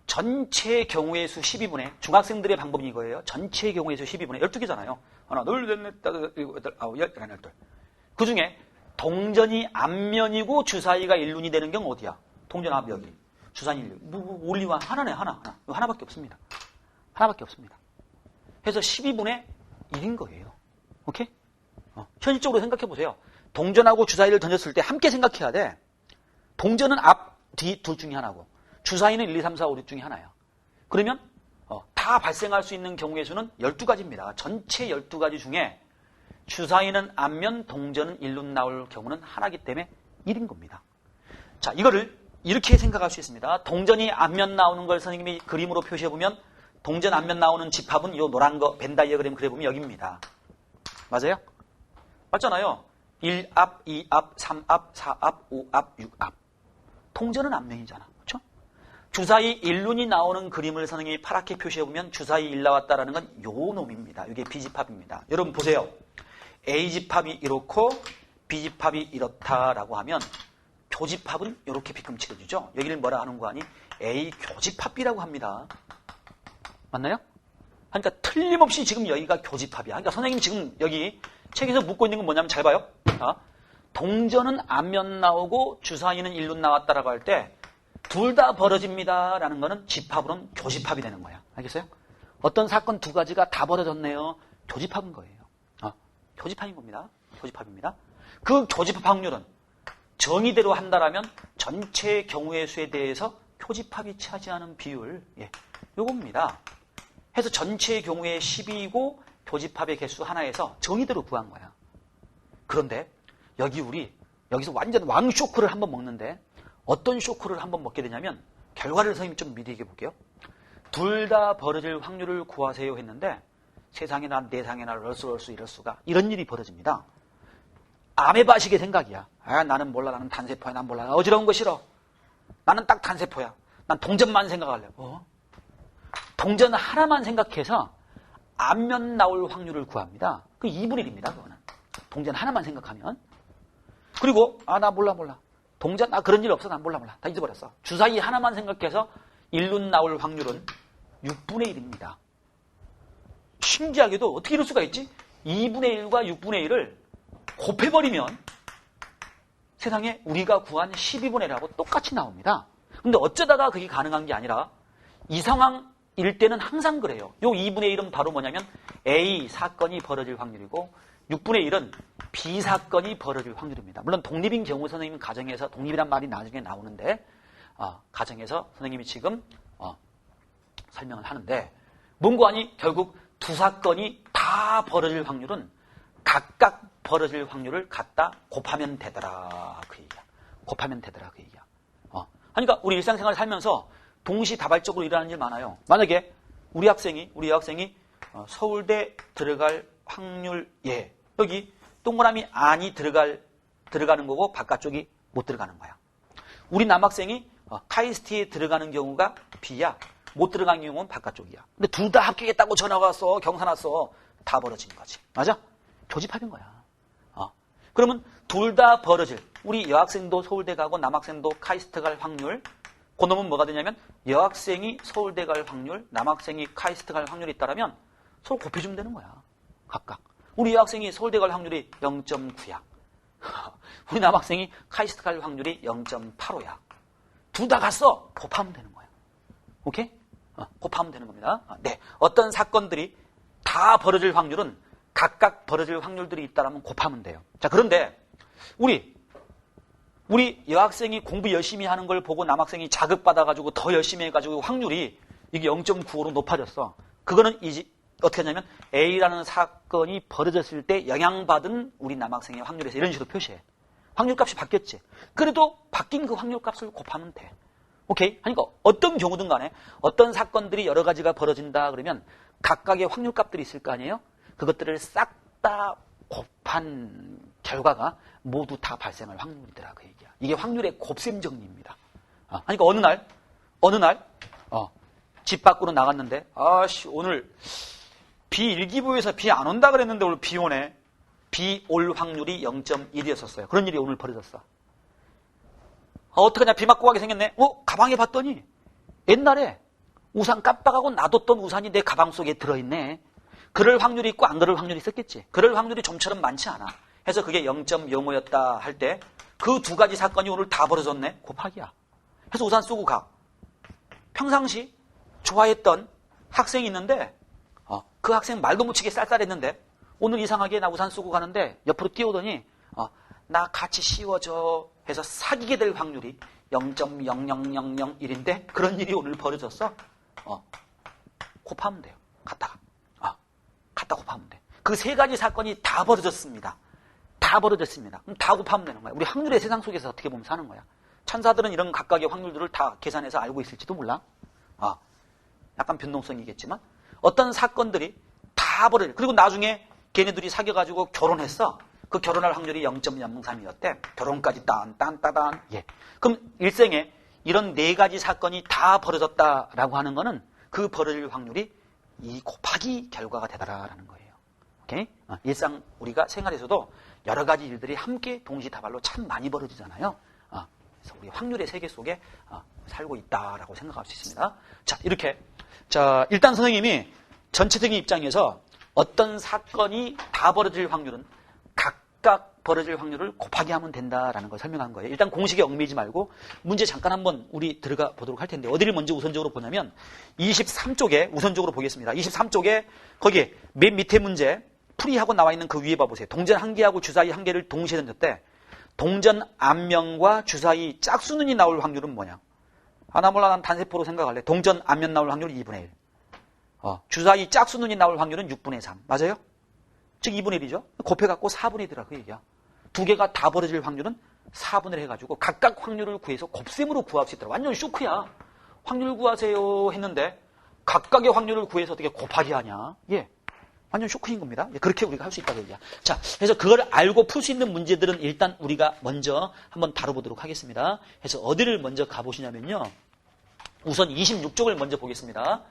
전체 경우의 수 12분의, 중학생들의 방법이 이거예요. 전체 경우의 수 12분의 12개잖아요. 하나, 둘, 셋, 넷, 다섯, 일곱, 여덟, 아홉, 열, 열하나, 열둘. 그 중에 동전이 앞면이고 주사위가 일륜이 되는 경우 어디야? 동전 앞면이. 주사위 일륜. 올리와 하나네, 하나. 이거 하나밖에 없습니다. 하나밖에 없습니다. 그래서 12분의 1인 거예요. 오케이? 현실적으로 생각해 보세요. 동전하고 주사위를 던졌을 때 함께 생각해야 돼. 동전은 앞, 뒤 둘 중에 하나고 주사위는 1, 2, 3, 4, 5, 6 중에 하나야. 그러면 다 발생할 수 있는 경우의 수는 12가지입니다. 전체 12가지 중에 주사위는 앞면, 동전은 일륜 나올 경우는 하나이기 때문에 1인 겁니다. 자, 이거를 이렇게 생각할 수 있습니다. 동전이 앞면 나오는 걸 선생님이 그림으로 표시해보면 동전 앞면 나오는 집합은 이 노란 거 벤 다이어그램 그려보면 여기입니다. 맞아요? 맞잖아요. 1앞, 2앞, 3앞, 4앞, 5앞, 6앞. 동전은 앞면이잖아. 그렇죠? 주사위 일륜이 나오는 그림을 선생님이 파랗게 표시해보면 주사위 1 나왔다라는 건 요 놈입니다. 이게 B집합입니다. 여러분 보세요. A집합이 이렇고 B집합이 이렇다라고 하면 교집합은 이렇게 비끔치러지죠. 여기를 뭐라 하는 거 아니? A 교집합이라고 합니다. 맞나요? 그러니까 틀림없이 지금 여기가 교집합이야. 그러니까 선생님 지금 여기 책에서 묻고 있는 건 뭐냐면 잘 봐요. 동전은 앞면 나오고 주사위는 일륜 나왔다라고 할 때 둘 다 벌어집니다라는 거는 집합으로는 교집합이 되는 거야. 알겠어요? 어떤 사건 두 가지가 다 벌어졌네요. 교집합인 거예요. 교집합인 겁니다. 교집합입니다. 그 교집합 확률은 정의대로 한다라면 전체 경우의 수에 대해서 교집합이 차지하는 비율, 요겁니다. 해서 전체 경우의 12이고 교집합의 개수 하나에서 정의대로 구한 거야. 그런데 여기서 완전 왕 쇼크를 한번 먹는데 어떤 쇼크를 한번 먹게 되냐면 결과를 선생님 좀 미리 얘기해 볼게요. 둘 다 벌어질 확률을 구하세요 했는데 세상에나 내상에나 얼쑤 이럴 수가 이런 일이 벌어집니다. 아메바식의 생각이야. 나는 몰라. 나는 단세포야. 난 몰라. 어지러운 거 싫어. 나는 딱 단세포야. 난 동전만 생각할래. 동전 하나만 생각해서 앞면 나올 확률을 구합니다. 그 2분의 1입니다. 그거는. 동전 하나만 생각하면. 그리고 나 몰라. 동전 그런 일 없어. 난 몰라. 다 잊어버렸어. 주사위 하나만 생각해서 일륜 나올 확률은 6분의 1입니다. 신기하게도 어떻게 이럴 수가 있지? 2분의 1과 6분의 1을 곱해버리면 세상에 우리가 구한 12분의 1하고 똑같이 나옵니다. 근데 어쩌다가 그게 가능한 게 아니라 이 상황일 때는 항상 그래요. 요 2분의 1은 바로 뭐냐면 A 사건이 벌어질 확률이고 6분의 1은 B 사건이 벌어질 확률입니다. 물론 독립인 경우 선생님 가정에서 독립이란 말이 나중에 나오는데 가정에서 선생님이 지금 설명을 하는데 뭔고 하니 결국 두 사건이 다 벌어질 확률은 각각 벌어질 확률을 갖다 곱하면 되더라 그 얘기야. 곱하면 되더라 그 얘기야. 그러니까 우리 일상생활 살면서 동시다발적으로 일어나는 일 많아요. 만약에 우리 여학생이 서울대 들어갈 확률 여기 동그라미 안이 들어가는 거고 바깥쪽이 못 들어가는 거야. 우리 남학생이 카이스트에 들어가는 경우가 B야. 못 들어가는 경우는 바깥쪽이야. 근데 둘 다 합격했다고 전화가 왔어. 경사 났어. 다 벌어지는 거지. 맞아? 교집합인 거야. 그러면 둘 다 벌어질 우리 여학생도 서울대 가고 남학생도 카이스트 갈 확률 그놈은 뭐가 되냐면 여학생이 서울대 갈 확률 남학생이 카이스트 갈 확률이 있다면 서로 곱해주면 되는 거야. 각각. 우리 여학생이 서울대 갈 확률이 0.9야. 우리 남학생이 카이스트 갈 확률이 0.85야. 둘 다 갔어. 곱하면 되는 거야. 오케이? 곱하면 되는 겁니다. 네. 어떤 사건들이 다 벌어질 확률은 각각 벌어질 확률들이 있다면 곱하면 돼요. 자, 그런데 우리 여학생이 공부 열심히 하는 걸 보고 남학생이 자극받아가지고 더 열심히 해가지고 확률이 이게 0.95로 높아졌어. 그거는 어떻게 하냐면 A라는 사건이 벌어졌을 때 영향받은 우리 남학생의 확률에서 이런 식으로 표시해. 확률값이 바뀌었지. 그래도 바뀐 그 확률값을 곱하면 돼. 오케이? 그러니까 어떤 경우든 간에 어떤 사건들이 여러 가지가 벌어진다 그러면 각각의 확률값들이 있을 거 아니에요? 그것들을 싹 다 곱한 결과가 모두 다 발생할 확률이더라 그 얘기야. 이게 확률의 곱셈 정리입니다. 그러니까 어느 날 집 밖으로 나갔는데 오늘 비 일기보에서 비 안 온다 그랬는데 오늘 비 오네. 비 올 확률이 0.1이었었어요. 그런 일이 오늘 벌어졌어. 어떡하냐 비 맞고 가게 생겼네. 가방에 봤더니 옛날에 우산 깜빡하고 놔뒀던 우산이 내 가방 속에 들어있네. 그럴 확률이 있고 안 그럴 확률이 있었겠지. 그럴 확률이 좀처럼 많지 않아. 해서 그게 0.05였다 할 때 그 두 가지 사건이 오늘 다 벌어졌네. 곱하기야. 해서 우산 쓰고 가. 평상시 좋아했던 학생이 있는데 그 학생 말도 못 치게 쌀쌀했는데 오늘 이상하게 나 우산 쓰고 가는데 옆으로 뛰어오더니 나 같이 씌워줘 해서 사귀게 될 확률이 0.00001인데 그런 일이 오늘 벌어졌어. 곱하면 돼요. 갖다가 곱하면 돼. 그 세 가지 사건이 다 벌어졌습니다. 다 벌어졌습니다. 그럼 다 곱하면 되는 거야. 우리 확률의 세상 속에서 어떻게 보면 사는 거야. 천사들은 이런 각각의 확률들을 다 계산해서 알고 있을지도 몰라. 약간 변동성이겠지만 어떤 사건들이 다 벌어져. 그리고 나중에 걔네들이 사귀어가지고 결혼했어. 그 결혼할 확률이 0.003이었대. 결혼까지 딴. 예. 그럼 일생에 이런 네 가지 사건이 다 벌어졌다라고 하는 거는 그 벌어질 확률이 이 곱하기 결과가 되더라라는 거예요. 오케이? 일상 우리가 생활에서도 여러 가지 일들이 함께 동시다발로 참 많이 벌어지잖아요. 그래서 우리 확률의 세계 속에 살고 있다라고 생각할 수 있습니다. 자, 이렇게. 자, 일단 선생님이 전체적인 입장에서 어떤 사건이 다 벌어질 확률은 각각 벌어질 확률을 곱하기 하면 된다라는 걸 설명한 거예요. 일단 공식에 얽매이지 말고 문제 잠깐 한번 우리 들어가 보도록 할 텐데 어디를 먼저 우선적으로 보냐면 23쪽에 우선적으로 보겠습니다. 23쪽에 거기 맨 밑에 문제 풀이하고 나와 있는 그 위에 봐보세요. 동전 한 개하고 주사위 한 개를 동시에 던졌대. 동전 앞면과 주사위 짝수눈이 나올 확률은 뭐냐? 나 몰라. 난 단세포로 생각할래. 동전 앞면 나올 확률은 2분의 1. 주사위 짝수눈이 나올 확률은 6분의 3. 맞아요? 즉 2분의 1이죠. 곱해갖고 4분의 1이라 그 얘기야. 두 개가 다 벌어질 확률은 4분의 1 해가지고 각각 확률을 구해서 곱셈으로 구할 수 있더라. 완전 쇼크야. 확률 구하세요 했는데 각각의 확률을 구해서 어떻게 곱하기 하냐. 예. 완전 쇼크인 겁니다. 그렇게 우리가 할 수 있다고 얘기야. 자, 그래서 그걸 알고 풀 수 있는 문제들은 일단 우리가 먼저 한번 다뤄보도록 하겠습니다. 그래서 어디를 먼저 가보시냐면요. 우선 26쪽을 먼저 보겠습니다.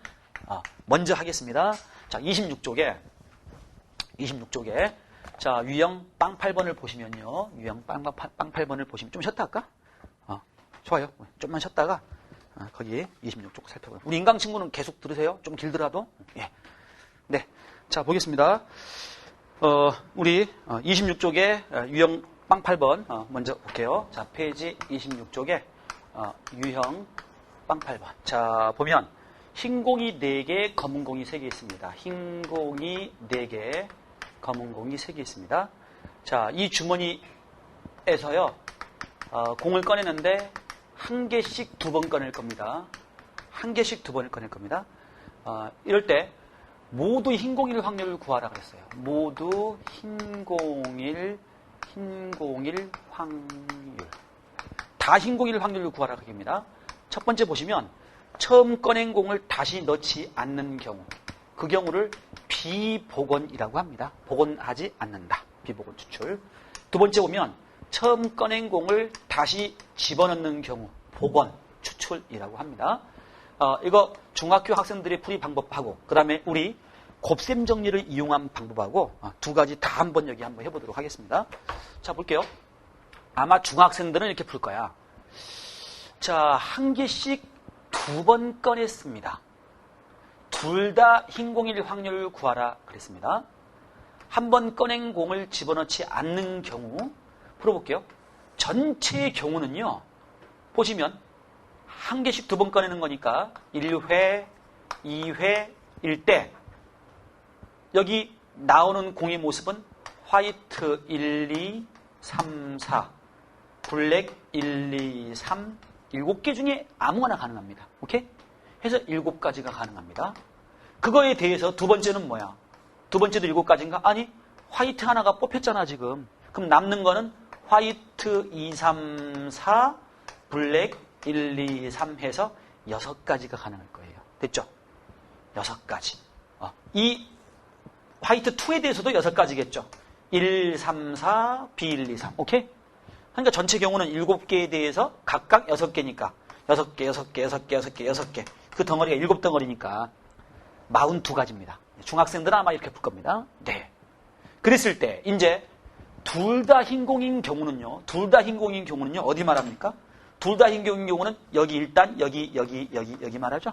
먼저 하겠습니다. 자, 26쪽에 자, 유형 빵 8번을 보시면요. 유형 빵 8번을 보시면 좀 쉬었다 할까? 좋아요. 좀만 쉬었다가 거기 26쪽 살펴봐요. 우리 인강 친구는 계속 들으세요. 좀 길더라도. 예. 네. 자, 보겠습니다. 우리 26쪽에 유형 빵 8번 먼저 볼게요. 자, 페이지 26쪽에 유형 빵 8번. 자, 보면 흰 공이 4개, 검은 공이 3개 있습니다. 흰 공이 4개, 검은 공이 3개 있습니다. 자, 이 주머니에서요. 공을 꺼내는데 한 개씩 2번 꺼낼 겁니다. 한 개씩 2번을 꺼낼 겁니다. 이럴 때 모두 흰 공일 확률을 구하라 그랬어요. 모두 흰 공일 확률. 다 흰 공일 확률을 구하라 그럽니다. 첫 번째 보시면 처음 꺼낸 공을 다시 넣지 않는 경우. 그 경우를 비복원이라고 합니다. 복원하지 않는다. 비복원 추출. 두 번째 보면 처음 꺼낸 공을 다시 집어넣는 경우. 복원 추출이라고 합니다. 이거 중학교 학생들의 풀이 방법하고 그 다음에 우리 곱셈 정리를 이용한 방법하고 두 가지 다 한번 여기 한번 해보도록 하겠습니다. 자, 볼게요. 아마 중학생들은 이렇게 풀 거야. 자, 한 개씩 2번 꺼냈습니다. 둘 다 흰 공일 확률을 구하라 그랬습니다. 한 번 꺼낸 공을 집어넣지 않는 경우 풀어볼게요. 전체의 경우는요. 보시면 한 개씩 2번 꺼내는 거니까 1회, 2회일 때 여기 나오는 공의 모습은 화이트 1, 2, 3, 4, 블랙 1, 2, 3, 7개 중에 아무거나 가능합니다. 오케이? 해서 7가지가 가능합니다. 그거에 대해서 두 번째는 뭐야? 두 번째도 7가지인가? 아니, 화이트 하나가 뽑혔잖아, 지금. 그럼 남는 거는 화이트 2, 3, 4, 블랙 1, 2, 3 해서 6가지가 가능할 거예요. 됐죠? 6가지. 이 화이트 2에 대해서도 6가지겠죠. 1, 3, 4, B1, 2, 3. 오케이? 그러니까 전체 경우는 7개에 대해서 각각 6개니까 6개. 그 덩어리가 7덩어리니까 42가지입니다. 중학생들은 아마 이렇게 풀 겁니다. 네. 그랬을 때 이제 둘 다 흰 공인 경우는요. 어디 말합니까? 둘 다 흰공인 경우는 여기 일단 여기 말하죠.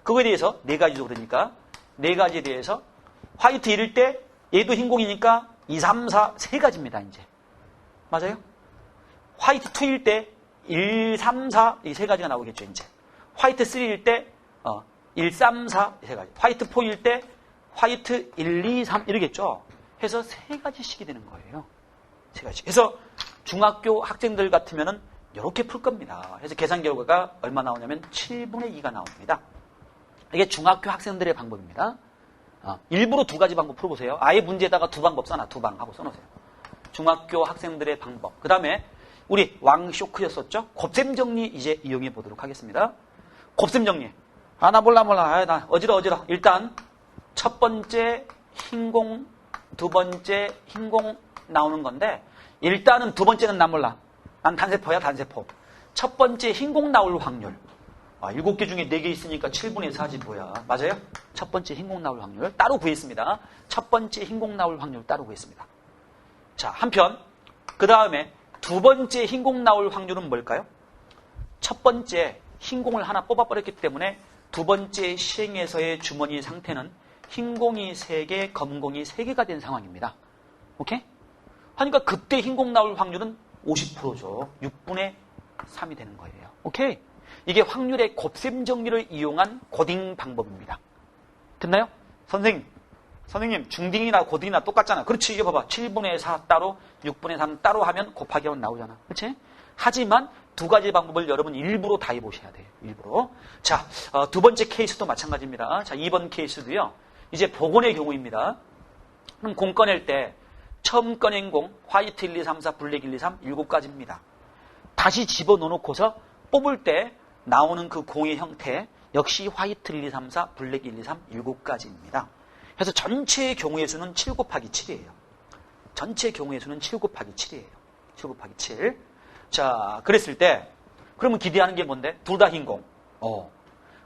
그거에 대해서 네 가지죠. 그러니까 네 가지에 대해서 화이트 1일 때 얘도 흰공이니까 2, 3, 4 세 가지입니다. 이제 맞아요? 화이트 2일 때 1, 3, 4 이 세 가지가 나오겠죠. 이제 화이트 3일 때 1, 3, 4 세 가지. 화이트 4일 때 화이트 1, 2, 3 이러겠죠. 해서 세 가지씩이 되는 거예요. 세 가지. 그래서 중학교 학생들 같으면은 이렇게 풀 겁니다. 그래서 계산 결과가 얼마 나오냐면 7분의 2가 나옵니다. 이게 중학교 학생들의 방법입니다. 일부러 두 가지 방법 풀어보세요. 아예 문제에다가 두 방법 써놔. 두 방 하고 써놓으세요. 중학교 학생들의 방법. 그 다음에 우리 왕쇼크였었죠? 곱셈 정리 이제 이용해 보도록 하겠습니다. 곱셈 정리. 나 몰라. 나 어지러. 일단 첫 번째 흰공, 두 번째 흰공 나오는 건데 일단은 두 번째는 나 몰라. 난 단세포야, 단세포. 첫 번째 흰공 나올 확률. 7개 중에 4개 있으니까 7분의 4지 뭐야. 맞아요? 첫 번째 흰공 나올 확률 따로 구했습니다. 첫 번째 흰공 나올 확률 따로 구했습니다. 자, 한편 그 다음에 두 번째 흰공 나올 확률은 뭘까요? 첫 번째 흰공을 하나 뽑아버렸기 때문에 두 번째 시행에서의 주머니 상태는 흰공이 3개, 검공이 3개가 된 상황입니다. 오케이? 하니까 그때 흰공 나올 확률은 50%죠. 6분의 3이 되는 거예요. 오케이? 이게 확률의 곱셈 정리를 이용한 고딩 방법입니다. 됐나요? 선생님 중딩이나 고딩이나 똑같잖아. 그렇지. 이게 봐봐. 7분의 4 따로 6분의 3 따로 하면 곱하기 하면 나오잖아. 그렇지? 하지만 두 가지 방법을 여러분 일부러 다 해보셔야 돼요. 일부러. 자, 두 번째 케이스도 마찬가지입니다. 자, 2번 케이스도요. 이제 복원의 경우입니다. 그럼 공 꺼낼 때 처음 꺼낸 공 화이트 1, 2, 3, 4, 블랙 1, 2, 3 7가지입니다. 다시 집어넣어놓고서 뽑을 때 나오는 그 공의 형태 역시 화이트 1, 2, 3, 4, 블랙 1, 2, 3 7가지입니다. 그래서 전체의 경우의 수는 7 곱하기 7이에요. 전체 경우의 수는 7 곱하기 7이에요. 7 곱하기 7. 자, 그랬을 때 그러면 기대하는 게 뭔데? 둘 다 흰공.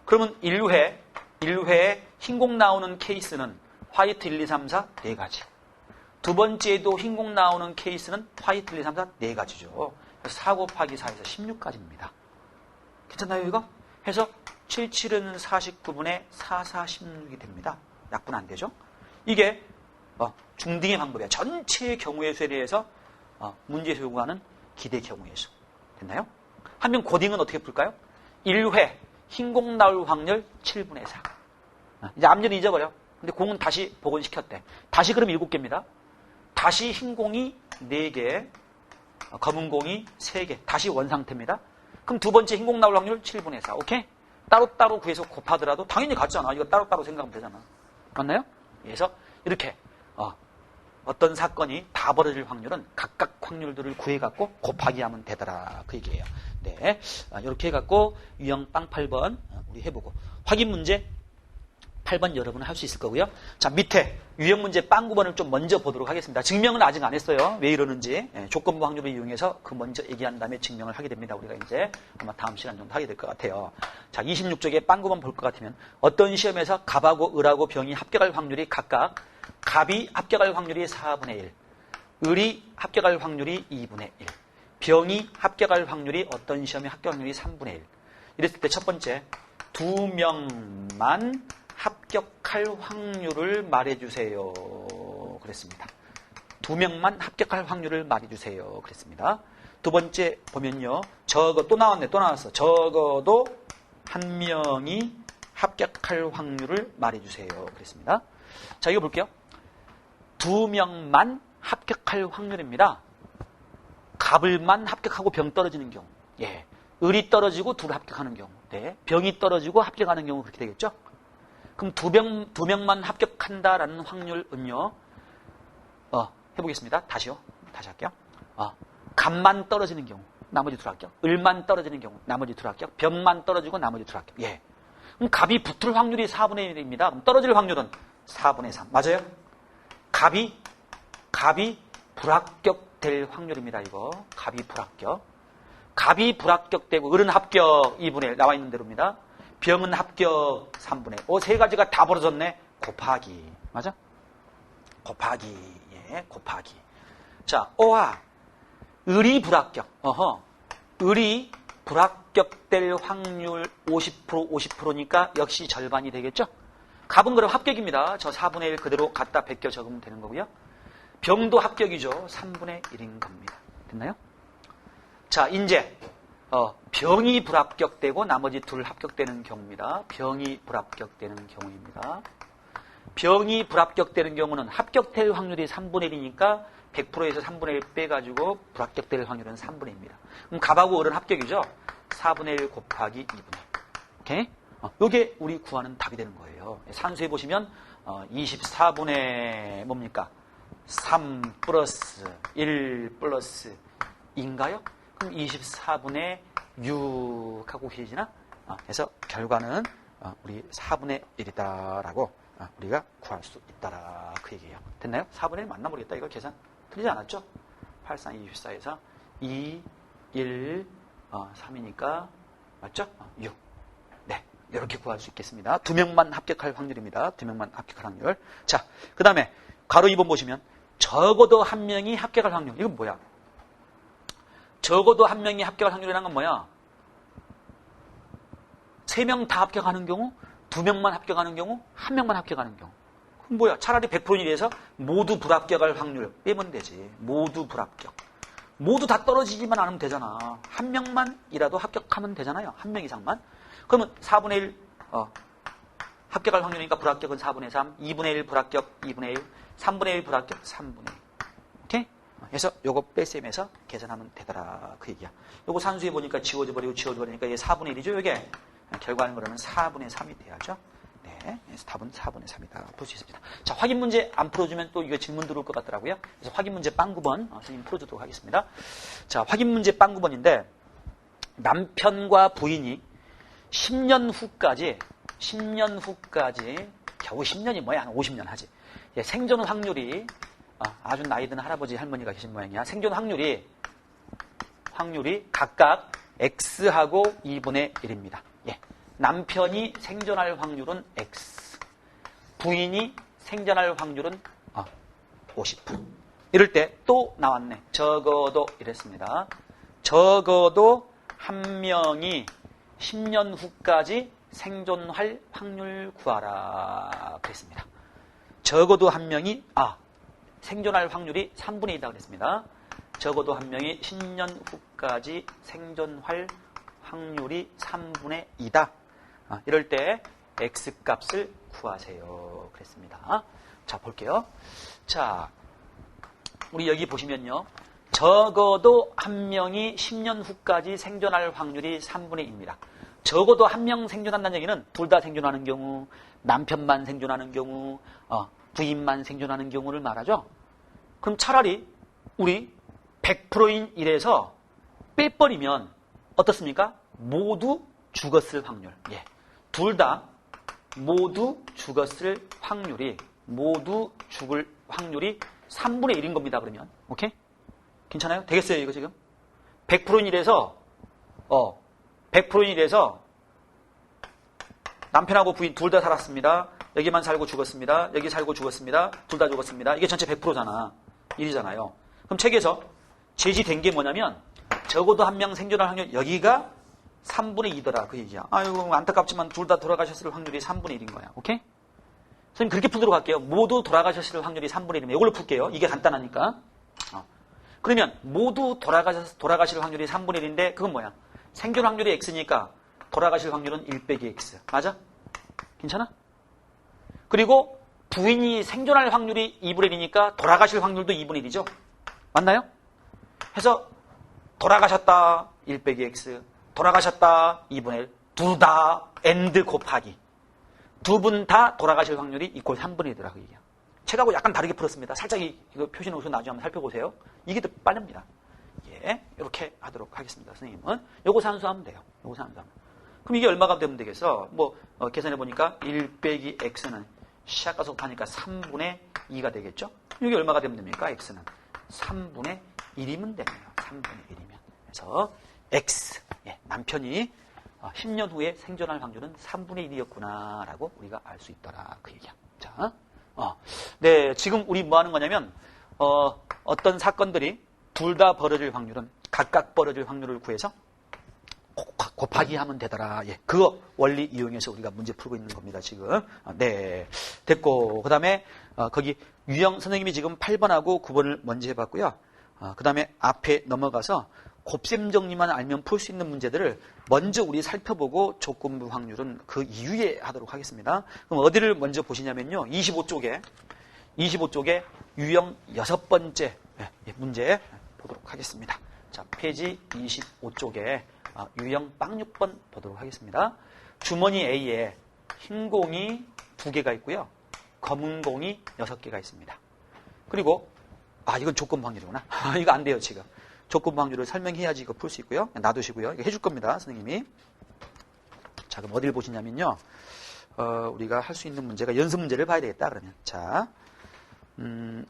그러면 1회에 흰공 나오는 케이스는 화이트 1, 2, 3, 4 4가지. 두 번째에도 흰공 나오는 케이스는 화이트 1, 2, 3, 4 4가지죠. 4 곱하기 4에서 16가지입니다. 괜찮나요, 이거? 해서 7, 7은 49분의 4, 4, 16이 됩니다. 약분 안 되죠? 이게 중딩의 방법이야. 전체의 경우의 수에 대해서 문제에서 요구하는 기대 경우의 수. 됐나요? 한명 고딩은 어떻게 풀까요? 1회 흰공 나올 확률 7분의 4. 이제 앞니는 잊어버려. 근데 공은 다시 복원시켰대. 다시 그럼 7개입니다. 다시 흰공이 4개, 검은 공이 3개. 다시 원상태입니다. 그럼 두 번째 흰공 나올 확률 7분의 4. 오케이? 따로따로 구해서 곱하더라도 당연히 같잖아. 이거 따로따로 생각하면 되잖아. 맞나요? 그래서 이렇게 어떤 사건이 다 벌어질 확률은 각각 확률들을 구해갖고 곱하기 하면 되더라. 그 얘기예요. 네, 이렇게 해갖고 유형 빵 8번 우리 해보고 확인 문제 8번 여러분은 할 수 있을 거고요. 자, 밑에 유형 문제 빵 9번을 좀 먼저 보도록 하겠습니다. 증명은 아직 안 했어요. 왜 이러는지. 조건부 확률을 이용해서 그 먼저 얘기한 다음에 증명을 하게 됩니다. 우리가 이제 아마 다음 시간 정도 하게 될 것 같아요. 자, 26쪽에 빵 9번 볼 것 같으면 어떤 시험에서 갑하고 을하고 병이 합격할 확률이 각각 갑이 합격할 확률이 4분의 1, 을이 합격할 확률이 2분의 1, 병이 합격할 확률이 어떤 시험에 합격 확률이 3분의 1. 이랬을 때 첫 번째, 2명만 합격할 확률을 말해주세요. 그랬습니다. 2명만 합격할 확률을 말해주세요. 그랬습니다. 두 번째 보면요. 또 나왔어. 적어도 1명이 합격할 확률을 말해주세요. 그랬습니다. 자, 이거 볼게요. 2명만 합격할 확률입니다. 갑을만 합격하고 병 떨어지는 경우. 예. 을이 떨어지고 둘 합격하는 경우. 네. 병이 떨어지고 합격하는 경우 그렇게 되겠죠? 그럼 두 명만 합격한다라는 확률은요. 해보겠습니다. 다시 할게요. 갑만 떨어지는 경우. 나머지 둘 합격. 을만 떨어지는 경우. 나머지 둘 합격. 병만 떨어지고 나머지 둘 합격. 예. 그럼 갑이 붙을 확률이 4분의 1입니다. 그럼 떨어질 확률은 4분의 3. 맞아요? 갑이 불합격될 확률입니다. 이거. 갑이 불합격. 갑이 불합격되고 을은 합격 2분의 1 나와 있는 대로입니다. 병은 합격 3분의 1. 세 가지가 다 벌어졌네. 곱하기. 맞아? 곱하기. 예, 곱하기. 자, 을이 불합격. 을이 불합격될 확률 50%, 50%니까 역시 절반이 되겠죠? 갑은 그럼 합격입니다. 저 4분의 1 그대로 갖다 베껴 적으면 되는 거고요. 병도 합격이죠. 3분의 1인 겁니다. 됐나요? 자, 이제 병이 불합격되고 나머지 둘 합격되는 경우입니다. 병이 불합격되는 경우입니다. 병이 불합격되는 경우는 합격될 확률이 3분의 1이니까 100%에서 3분의 1 빼가지고 불합격될 확률은 3분의 1입니다. 그럼 갑하고 을은 합격이죠? 4분의 1 곱하기 2분의 1. 오케이? 요게 우리 구하는 답이 되는 거예요. 산수해 보시면 24분의 뭡니까? 3 플러스 1 플러스 2인가요? 그럼 24분의 6 하고 계시나? 그래서 결과는 우리 4분의 1이다라고 우리가 구할 수 있다라 그 얘기예요. 됐나요? 4분의 1 맞나 모르겠다. 이거 계산 틀리지 않았죠? 8, 4, 24에서 2, 1, 3이니까 맞죠? 6. 네, 이렇게 구할 수 있겠습니다. 2명만 합격할 확률입니다. 2명만 합격할 확률. 자, 그 다음에 가로 2번 보시면 적어도 1명이 합격할 확률. 이건 뭐야? 적어도 1명이 합격할 확률이라는 건 뭐야? 3명 다 합격하는 경우, 2명만 합격하는 경우, 1명만 합격하는 경우. 그럼 뭐야? 차라리 100%인 일에서 모두 불합격할 확률 빼면 되지. 모두 불합격. 모두 다 떨어지지만 않으면 되잖아. 1명만이라도 합격하면 되잖아요. 1명 이상만. 그러면 4분의 1 합격할 확률이니까 불합격은 4분의 3, 2분의 1 불합격 2분의 1, 3분의 1 불합격 3분의 1. 오케이? 그래서 요거 뺄셈해서 계산하면 되더라 그 얘기야. 요거 산수해 보니까 지워져 버리고 지워져 버리니까 이게 4분의 1이죠. 이게 결과는 그러면 4분의 3이 돼야죠. 네, 그래서 답은 4분의 3이다 볼 수 있습니다. 자, 확인 문제 안 풀어주면 또 이거 질문 들어올 것 같더라고요. 그래서 확인 문제 빵 9번 선생님 풀어주도록 하겠습니다. 자, 확인 문제 빵 9번인데 남편과 부인이 10년 후까지 겨우 10년이 뭐야? 한 50년 하지. 예, 생존 확률이 아주 나이 든 할아버지 할머니가 계신 모양이야. 생존 확률이 각각 X하고 2분의 1입니다. 예. 남편이 생존할 확률은 X, 부인이 생존할 확률은 50%. 이럴 때 또 나왔네. 적어도 이랬습니다. 적어도 한 명이 10년 후까지 생존할 확률 구하라 그랬습니다. 적어도 한 명이 생존할 확률이 3분의 2다 그랬습니다. 적어도 한 명이 10년 후까지 생존할 확률이 3분의 2다. 이럴 때 X값을 구하세요. 그랬습니다. 자, 볼게요. 자, 우리 여기 보시면요. 적어도 한 명이 10년 후까지 생존할 확률이 3분의 2입니다. 적어도 한 명 생존한다는 얘기는 둘 다 생존하는 경우, 남편만 생존하는 경우, 부인만 생존하는 경우를 말하죠. 그럼 차라리 우리 100%인 일에서 빼버리면 어떻습니까? 모두 죽었을 확률. 예. 둘 다 모두 죽었을 확률이, 모두 죽을 확률이 3분의 1인 겁니다. 그러면. 오케이? 괜찮아요? 되겠어요? 이거 지금? 100%인 일에서 100%인 일에서 남편하고 부인 둘 다 살았습니다. 여기만 살고 죽었습니다. 여기 살고 죽었습니다. 둘 다 죽었습니다. 이게 전체 100%잖아. 1이잖아요. 그럼 책에서 제시된 게 뭐냐면 적어도 한 명 생존할 확률 여기가 3분의 2더라 그 얘기야. 아이고 안타깝지만 둘 다 돌아가셨을 확률이 3분의 1인 거야. 오케이? 선생님 그렇게 풀도록 할게요. 모두 돌아가셨을 확률이 3분의 1이면 이걸로 풀게요. 이게 간단하니까. 그러면 모두 돌아가실 확률이 3분의 1인데 그건 뭐야? 생존 확률이 X니까 돌아가실 확률은 1 빼기 X. 맞아? 괜찮아? 그리고 부인이 생존할 확률이 2분의 1이니까 돌아가실 확률도 2분의 1이죠? 맞나요? 해서 돌아가셨다 1 빼기 X, 돌아가셨다 2분의 1, 둘 다 AND 곱하기 두 분 다 돌아가실 확률이 이꼴 3분의 1이더라 그 얘기야. 책하고 약간 다르게 풀었습니다. 살짝 이거 표시 놓으셔서 나중에 한번 살펴보세요. 이게 더 빠릅니다. 예, 이렇게 하도록 하겠습니다. 선생님은 요거 산수하면 돼요. 요거 산수하면. 그럼 이게 얼마가 되면 되겠어? 계산해 보니까 1 빼기 X는 시작과 속하니까 3분의 2가 되겠죠? 이게 얼마가 되면 됩니까? X는 3분의 1이면 되네요. 3분의 1이면. 그래서 X, 예, 남편이 10년 후에 생존할 확률은 3분의 1이었구나 라고 우리가 알 수 있더라 그 얘기야. 자, 네, 지금 우리 뭐 하는 거냐면 어떤 사건들이 둘 다 벌어질 확률은 각각 벌어질 확률을 구해서 곱하기 하면 되더라. 예, 그거 원리 이용해서 우리가 문제 풀고 있는 겁니다, 지금. 네. 됐고, 그 다음에, 거기 유형 선생님이 지금 8번하고 9번을 먼저 해봤고요. 그 다음에 앞에 넘어가서 곱셈 정리만 알면 풀 수 있는 문제들을 먼저 우리 살펴보고 조건부 확률은 그 이후에 하도록 하겠습니다. 그럼 어디를 먼저 보시냐면요. 25쪽에 유형 6번째 문제 보도록 하겠습니다. 자, 페이지 25쪽에 유형 빵 6번 보도록 하겠습니다. 주머니 A에 흰 공이 2개가 있고요. 검은 공이 6개가 있습니다. 그리고 이건 조건부 확률이구나. 이거 안 돼요, 지금. 조건부 확률을 설명해야지 이거 풀 수 있고요. 놔두시고요. 이거 해줄 겁니다, 선생님이. 자, 그럼 어디를 보시냐면요. 우리가 할 수 있는 문제가 연습 문제를 봐야 되겠다, 그러면. 자,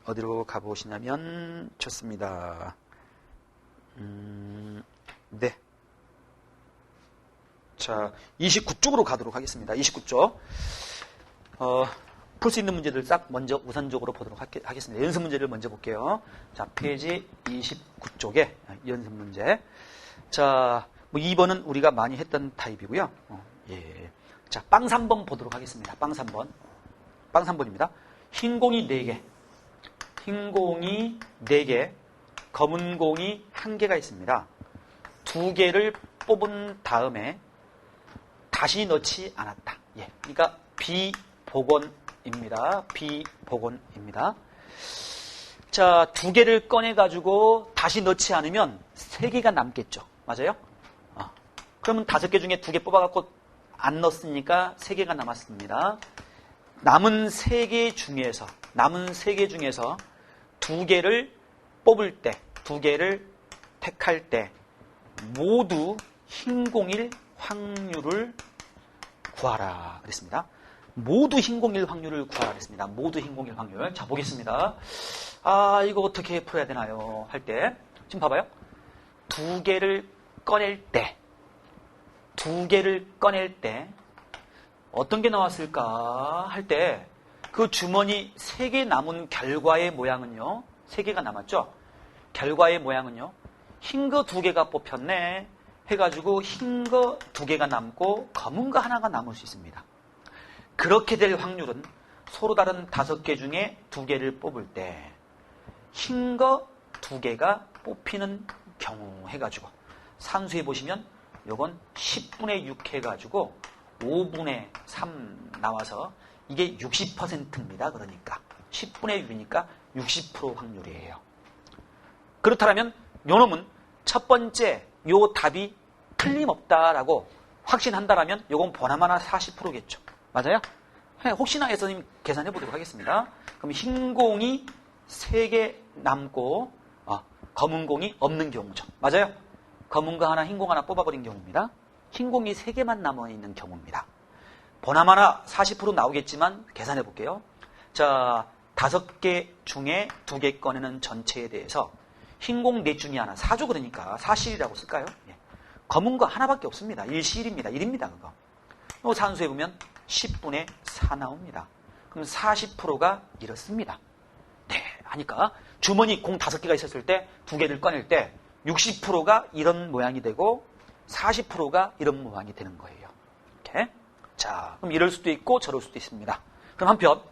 어디로 가보시냐면, 좋습니다. 네. 자, 29쪽으로 가도록 하겠습니다. 29쪽. 풀 수 있는 문제들 싹 먼저 우선적으로 보도록 하겠습니다. 연습 문제를 먼저 볼게요. 자, 페이지 29쪽에 연습 문제. 자, 뭐 2번은 우리가 많이 했던 타입이고요. 예. 자, 빵 3번 보도록 하겠습니다. 빵 3번. 빵 3번입니다. 흰 공이 4개. 흰 공이 4개. 검은 공이 1개가 있습니다. 2개를 뽑은 다음에 다시 넣지 않았다. 예. 그러니까 비복원입니다. 비복원입니다. 자, 2개를 꺼내가지고 다시 넣지 않으면 3개가 남겠죠. 맞아요? 그러면 5개 중에 2개 뽑아갖고 안 넣었으니까 3개가 남았습니다. 남은 3개 중에서 2개를 뽑을 때, 2개를 택할 때 모두 흰 공일 확률을 구하라 그랬습니다. 모두 흰 공일 확률을 구하라 그랬습니다. 모두 흰 공일 확률. 자, 보겠습니다. 이거 어떻게 풀어야 되나요? 할 때 지금 봐봐요. 2개를 꺼낼 때 어떤 게 나왔을까 할 때 그 주머니 3개 남은 결과의 모양은요. 3개가 남았죠? 결과의 모양은요. 흰 거 2개가 뽑혔네 해가지고 흰 거 2개가 남고 검은 거 하나가 남을 수 있습니다. 그렇게 될 확률은 서로 다른 5개 중에 2개를 뽑을 때 흰 거 2개가 뽑히는 경우 해가지고 산수해 보시면 요건 10분의 6 해가지고 5분의 3 나와서 이게 60%입니다. 그러니까 10분의 6이니까 60% 확률이에요. 그렇다면 요놈은 첫 번째 요 답이 틀림없다라고 확신한다라면 요건 보나마나 40%겠죠. 맞아요? 혹시나 해서 계산해 보도록 하겠습니다. 그럼 흰 공이 3개 남고 검은 공이 없는 경우죠. 맞아요? 검은 거 하나, 흰 공 하나 뽑아버린 경우입니다. 흰 공이 3개만 남아있는 경우입니다. 보나마나 40% 나오겠지만 계산해 볼게요. 자, 5개 중에 2개 꺼내는 전체에 대해서 흰 공 4 중에 하나, 4조 그러니까 4실이라고 쓸까요? 예. 검은 거 하나밖에 없습니다. 1실입니다. 1입니다. 그거. 요 산수해 보면 10분의 4 나옵니다. 그럼 40%가 이렇습니다. 네, 하니까 주머니 공 5개가 있었을 때 2개를 꺼낼 때 60%가 이런 모양이 되고 40%가 이런 모양이 되는 거예요. 이렇게. 자, 그럼 이럴 수도 있고 저럴 수도 있습니다. 그럼 한편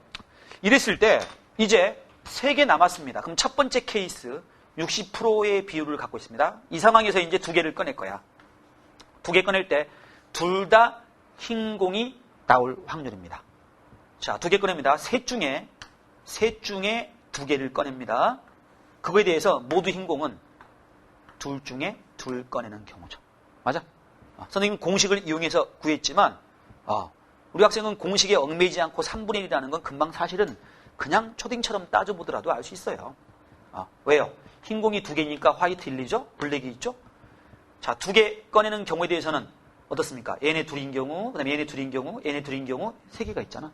이랬을 때 이제 3개 남았습니다. 그럼 첫 번째 케이스 60%의 비율을 갖고 있습니다. 이 상황에서 이제 2개를 꺼낼 거야. 2개 꺼낼 때 둘 다 흰 공이 나올 확률입니다. 자, 2개 꺼냅니다. 셋 중에 2개를 꺼냅니다. 그거에 대해서 모두 흰 공은 둘 중에 둘 꺼내는 경우죠. 맞아? 선생님 공식을 이용해서 구했지만 우리 학생은 공식에 얽매이지 않고 3분의 1이라는 건 금방 사실은 그냥 초딩처럼 따져보더라도 알 수 있어요. 왜요? 흰 공이 2개니까 화이트 1이죠? 블랙이 있죠? 자, 2개 꺼내는 경우에 대해서는 어떻습니까? 얘네 둘인 경우, 그 다음에 얘네 둘인 경우, 얘네 둘인 경우 3개가 있잖아.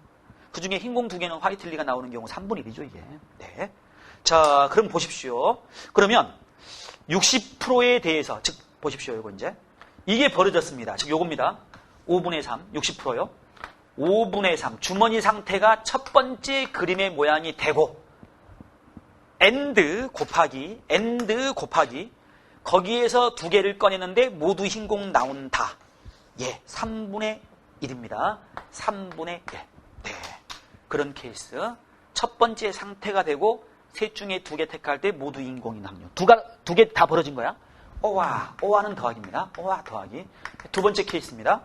그 중에 흰 공 2개는 화이트 1가 나오는 경우 3분의 1이죠, 이게. 네. 자, 그럼 보십시오. 그러면 60%에 대해서, 즉, 보십시오, 요거 이제. 이게 벌어졌습니다. 즉, 요겁니다. 5분의 3, 60%요. 5분의 3. 주머니 상태가 첫 번째 그림의 모양이 되고, 엔드 곱하기, 거기에서 2개를 꺼내는데 모두 흰 공 나온다. 예, 3분의 1입니다. 3분의 1. 네. 그런 케이스. 첫 번째 상태가 되고 셋 중에 두 개 택할 때 모두 인공인 확률. 두 개 다 벌어진 거야. 오와는 더하기입니다. 오와 더하기. 두 번째 케이스입니다.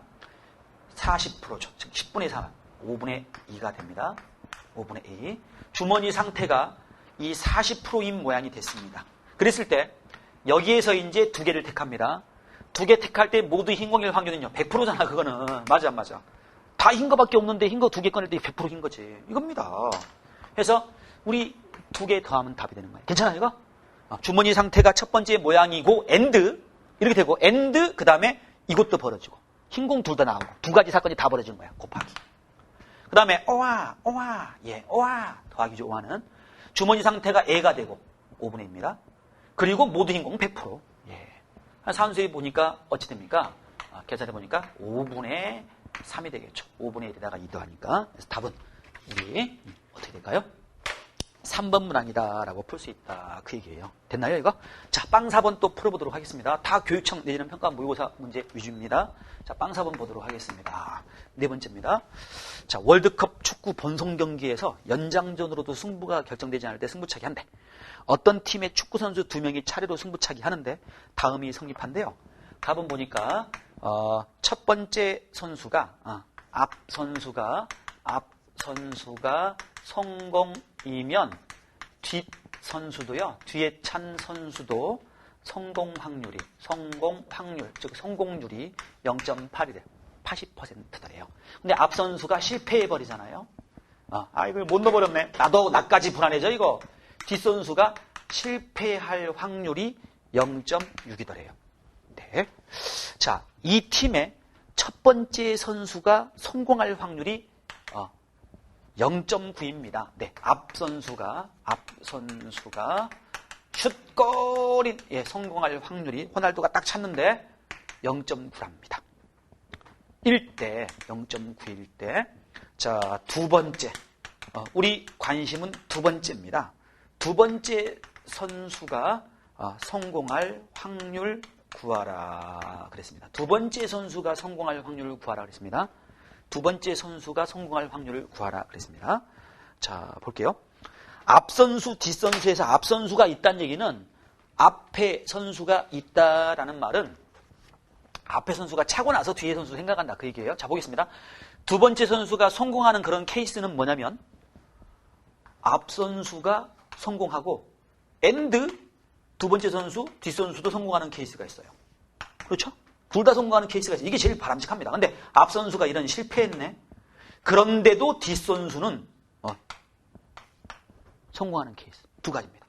40%죠. 즉 10분의 3, 5분의 2가 됩니다. 5분의 2. 주머니 상태가 이 40%인 모양이 됐습니다. 그랬을 때 여기에서 이제 두 개를 택합니다. 두 개 택할 때 모두 흰 공일 확률은요. 100%잖아 그거는. 맞아 안 맞아? 다 흰 거밖에 없는데 흰 거 두 개 꺼낼 때 100% 흰 거지. 이겁니다. 그래서 우리 두 개 더하면 답이 되는 거예요. 괜찮아요 이거? 주머니 상태가 첫 번째 모양이고 엔드 이렇게 되고 엔드 그 다음에 이것도 벌어지고 흰 공 둘 다 나오고 두 가지 사건이 다 벌어지는 거야. 곱하기. 그 다음에 오와 더하기죠. 오와는 주머니 상태가 애가 되고 5분의 1입니다. 그리고 모두 흰 공 100%. 예. 산수에 보니까 어찌 됩니까? 계산해 보니까 5분의 3이 되겠죠. 5분의 1에다가 2 더하니까. 그래서 답은 우리 어떻게 될까요? 3번 문항이다라고 풀 수 있다. 그 얘기예요. 됐나요 이거? 자, 빵 4번 또 풀어보도록 하겠습니다. 다 교육청 내지는 평가 모의고사 문제 위주입니다. 자, 빵 4번 보도록 하겠습니다. 네 번째입니다. 자, 월드컵 축구 본선 경기에서 연장전으로도 승부가 결정되지 않을 때 승부차기 한대. 어떤 팀의 축구 선수 2명이 차례로 승부차기 하는데 다음이 성립한대요. 답은 보니까 첫 번째 선수가 앞 선수가 성공이면 뒷 선수도요. 뒤에 찬 선수도 성공 확률, 즉 성공률이 0.8이래요. 80%더래요. 근데 앞 선수가 실패해버리잖아요. 이걸 못 넣어버렸네. 나까지 불안해져 이거. 뒷 선수가 실패할 확률이 0.6이더래요. 네. 자, 이 팀의 첫 번째 선수가 성공할 확률이 0.9입니다. 네, 앞 선수가 슛골이 성공할 확률이 호날두가 딱 찼는데 0.9랍니다. 1대 0.9일 때. 자, 두 번째. 우리 관심은 두 번째입니다. 두 번째 선수가 성공할 확률 구하라 그랬습니다. 두 번째 선수가 성공할 확률을 구하라 그랬습니다. 두 번째 선수가 성공할 확률을 구하라 그랬습니다. 자, 볼게요. 앞 선수, 뒷 선수에서 앞 선수가 있다는 얘기는 앞에 선수가 있다라는 말은 앞에 선수가 차고 나서 뒤에 선수 생각한다 그 얘기예요. 자, 보겠습니다. 두 번째 선수가 성공하는 그런 케이스는 뭐냐면 앞 선수가 성공하고 엔드 두 번째 선수, 뒷 선수도 성공하는 케이스가 있어요. 그렇죠? 둘 다 성공하는 케이스가 있어요. 이게 제일 바람직합니다. 근데 앞 선수가 이런 실패했네. 그런데도 뒷 선수는 성공하는 케이스. 두 가지입니다.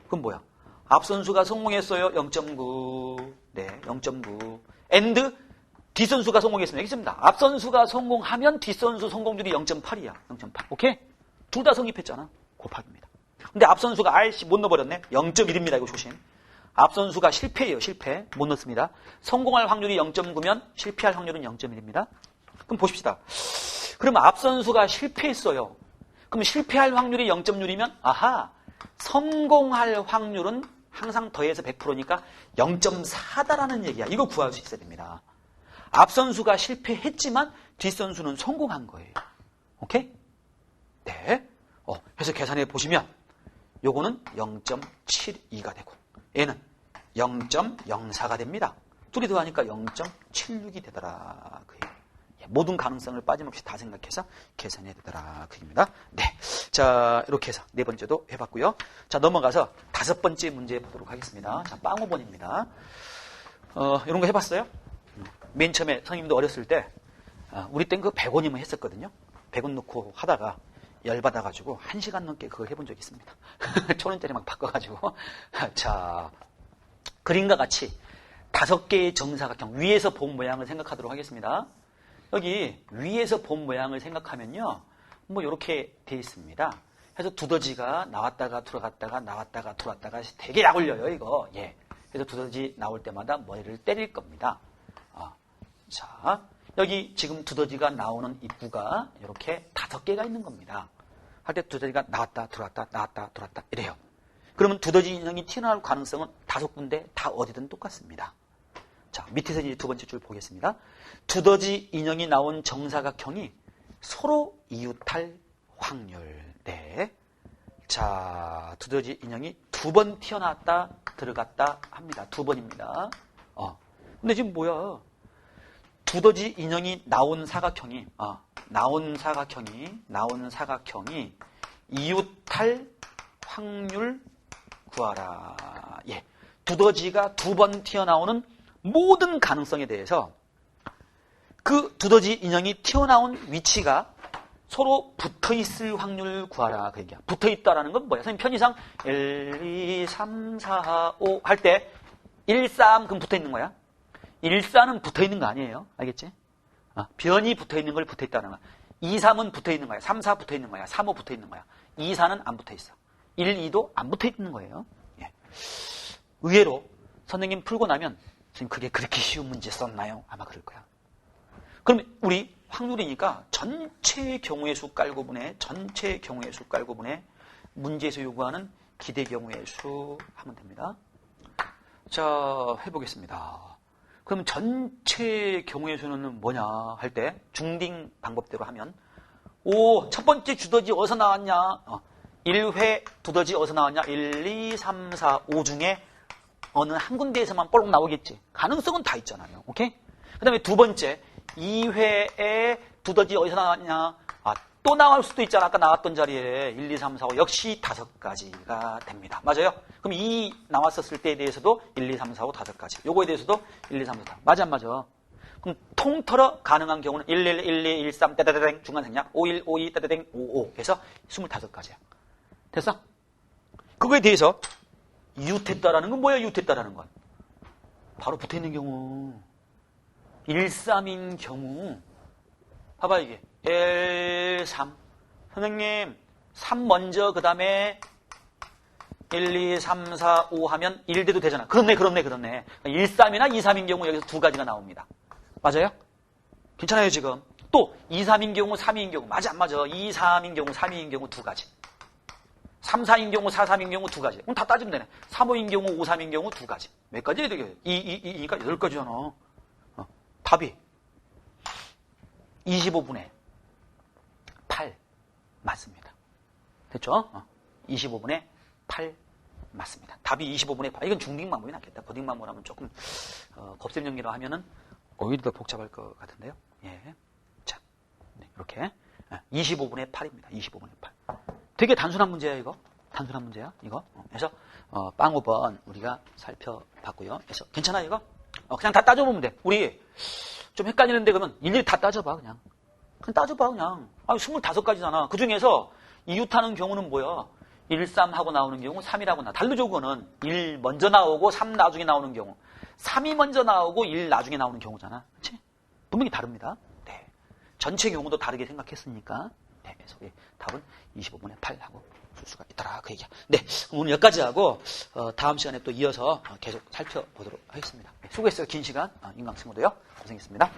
그럼 뭐야? 앞 선수가 성공했어요. 0.9. 네, 0.9. 엔드 뒷 선수가 성공했습니다. 여기 있습니다. 앞 선수가 성공하면 뒷 선수 성공률이 0.8이야. 0.8. 오케이? 둘 다 성립했잖아. 곱하기입니다. 근데 앞 선수가 못 넣어버렸네. 0.1입니다. 이거 조심. 앞 선수가 실패예요. 실패. 못 넣습니다. 성공할 확률이 0.9면 실패할 확률은 0.1입니다. 그럼 보십시다. 그럼 앞 선수가 실패했어요. 그럼 실패할 확률이 0.6이면 성공할 확률은 항상 더해서 100%니까 0.4다라는 얘기야. 이거 구할 수 있어야 됩니다. 앞 선수가 실패했지만 뒷 선수는 성공한 거예요. 오케이? 네. 그래서 계산해 보시면 요거는 0.72가 되고 얘는 0.04가 됩니다. 둘이 더하니까 0.76이 되더라. 모든 가능성을 빠짐없이 다 생각해서 계산해야 되더라. 그입니다. 네. 자, 이렇게 해서 네 번째도 해봤고요. 자, 넘어가서 다섯 번째 문제 보도록 하겠습니다. 자, 빵 5번입니다. 이런 거 해봤어요? 맨 처음에 선생님도 어렸을 때, 우리 땐 그 100원이면 했었거든요. 100원 넣고 하다가 열받아가지고 1시간 넘게 그걸 해본 적이 있습니다. 1,000원짜리 막 바꿔가지고. 자, 그림과 같이 5개의 정사각형, 위에서 본 모양을 생각하도록 하겠습니다. 여기 위에서 본 모양을 생각하면요. 뭐 이렇게 돼 있습니다. 그래서 두더지가 나왔다가 들어갔다가 나왔다가 들어왔다가 되게 약 올려요, 이거. 예. 그래서 두더지 나올 때마다 머리를 때릴 겁니다. 자, 여기 지금 두더지가 나오는 입구가 이렇게 5개가 있는 겁니다. 할 때 두더지가 나왔다 들어왔다 나왔다 들어왔다 이래요. 그러면 두더지 인형이 튀어나올 가능성은 5군데 다 어디든 똑같습니다. 자, 밑에서 이제 두 번째 줄 보겠습니다. 두더지 인형이 나온 정사각형이 서로 이웃할 확률. 네. 자, 두더지 인형이 두 번 튀어나왔다, 들어갔다 합니다. 두 번입니다. 근데 지금 뭐야? 두더지 인형이 나온 사각형이 이웃할 확률 구하라. 예. 두더지가 두 번 튀어나오는 모든 가능성에 대해서 그 두더지 인형이 튀어나온 위치가 서로 붙어있을 확률 구하라. 그 얘기야. 붙어있다라는 건 뭐야? 선생님 편의상 1, 2, 3, 4, 5 할 때 1, 3 그럼 붙어있는 거야? 1, 4는 붙어있는 거 아니에요? 알겠지? 변이 붙어있는 걸 붙어있다는 거야. 2, 3은 붙어있는 거야. 3, 4 붙어있는 거야. 3, 5 붙어있는 거야. 2, 4는 안 붙어있어. 1, 2도 안 붙어있는 거예요. 예. 의외로 선생님 풀고 나면 지금 그게 그렇게 쉬운 문제 썼나요? 아마 그럴 거야. 그럼 우리 확률이니까 전체 경우의 수 깔고 분해 문제에서 요구하는 기대 경우의 수 하면 됩니다. 자, 해보겠습니다. 그럼 전체 경우의 수는 뭐냐 할 때 중딩 방법대로 하면 첫 번째 두더지 어디서 나왔냐? 1회 두더지 어디서 나왔냐? 1, 2, 3, 4, 5 중에 어느 한 군데에서만 볼록 나오겠지. 가능성은 다 있잖아요. 오케이? 그 다음에 두 번째 2회에 두더지 어디서 나왔냐? 또 나올 수도 있잖아. 아까 나왔던 자리에 1, 2, 3, 4, 5 역시 5가지가 됩니다. 맞아요? 그럼 2 나왔었을 때에 대해서도 1, 2, 3, 4, 5 5가지. 요거에 대해서도 1, 2, 3, 4, 5. 맞아 안 맞아? 그럼 통틀어 가능한 경우는 1, 1, 1, 2, 1, 3 따다다댕 중간 생략 5, 1, 5, 2 따다댕 5, 5 해서 25가지야. 됐어? 그거에 대해서 이웃했다라는 건 뭐야? 이웃했다라는 건 바로 붙어있는 경우 1, 3인 경우 봐봐 이게 1, 3 선생님 3 먼저 그 다음에 1, 2, 3, 4, 5 하면 1 돼도 되잖아. 그렇네 1, 3이나 2, 3인 경우 여기서 두 가지가 나옵니다. 맞아요? 괜찮아요 지금? 또 2, 3인 경우 3인 경우 맞아 안 맞아? 2, 3인 경우 3인 경우 두 가지 3, 4인 경우 4, 3인 경우 두 가지 그럼 다 따지면 되네. 3, 5인 경우 5, 3인 경우 두 가지 몇 가지 해야 되겠어요? 2니까 8가지잖아. 답이 25분의 8 맞습니다. 됐죠? 25분의 8 맞습니다. 답이 25분의 8. 이건 중딩 방법이 낫겠다. 고딩 방법을 하면 조금 곱셈 연기로 하면은 오히려 더 복잡할 것 같은데요. 예. 자, 네, 이렇게 25분의 8입니다. 25분의 8. 되게 단순한 문제야 이거. 단순한 문제야 이거. 그래서 빵 5번 우리가 살펴봤고요. 그래서 괜찮아 이거? 그냥 다 따져보면 돼. 우리 좀 헷갈리는데 그러면 일일이 다 따져봐 그냥. 따져봐 그냥. 25가지잖아. 그 중에서 이웃하는 경우는 뭐야? 1, 3하고 나오는 경우 3이라고 나와. 다르죠 그거는. 1 먼저 나오고 3 나중에 나오는 경우. 3이 먼저 나오고 1 나중에 나오는 경우잖아. 그렇지? 분명히 다릅니다. 네. 전체 경우도 다르게 생각했으니까. 네. 그래서 답은 25분의 8하고 줄 수가 있더라. 그 얘기야. 네. 오늘 여기까지 하고 다음 시간에 또 이어서 계속 살펴보도록 하겠습니다. 네. 수고했어요. 긴 시간. 인강친구도요. 고생했습니다.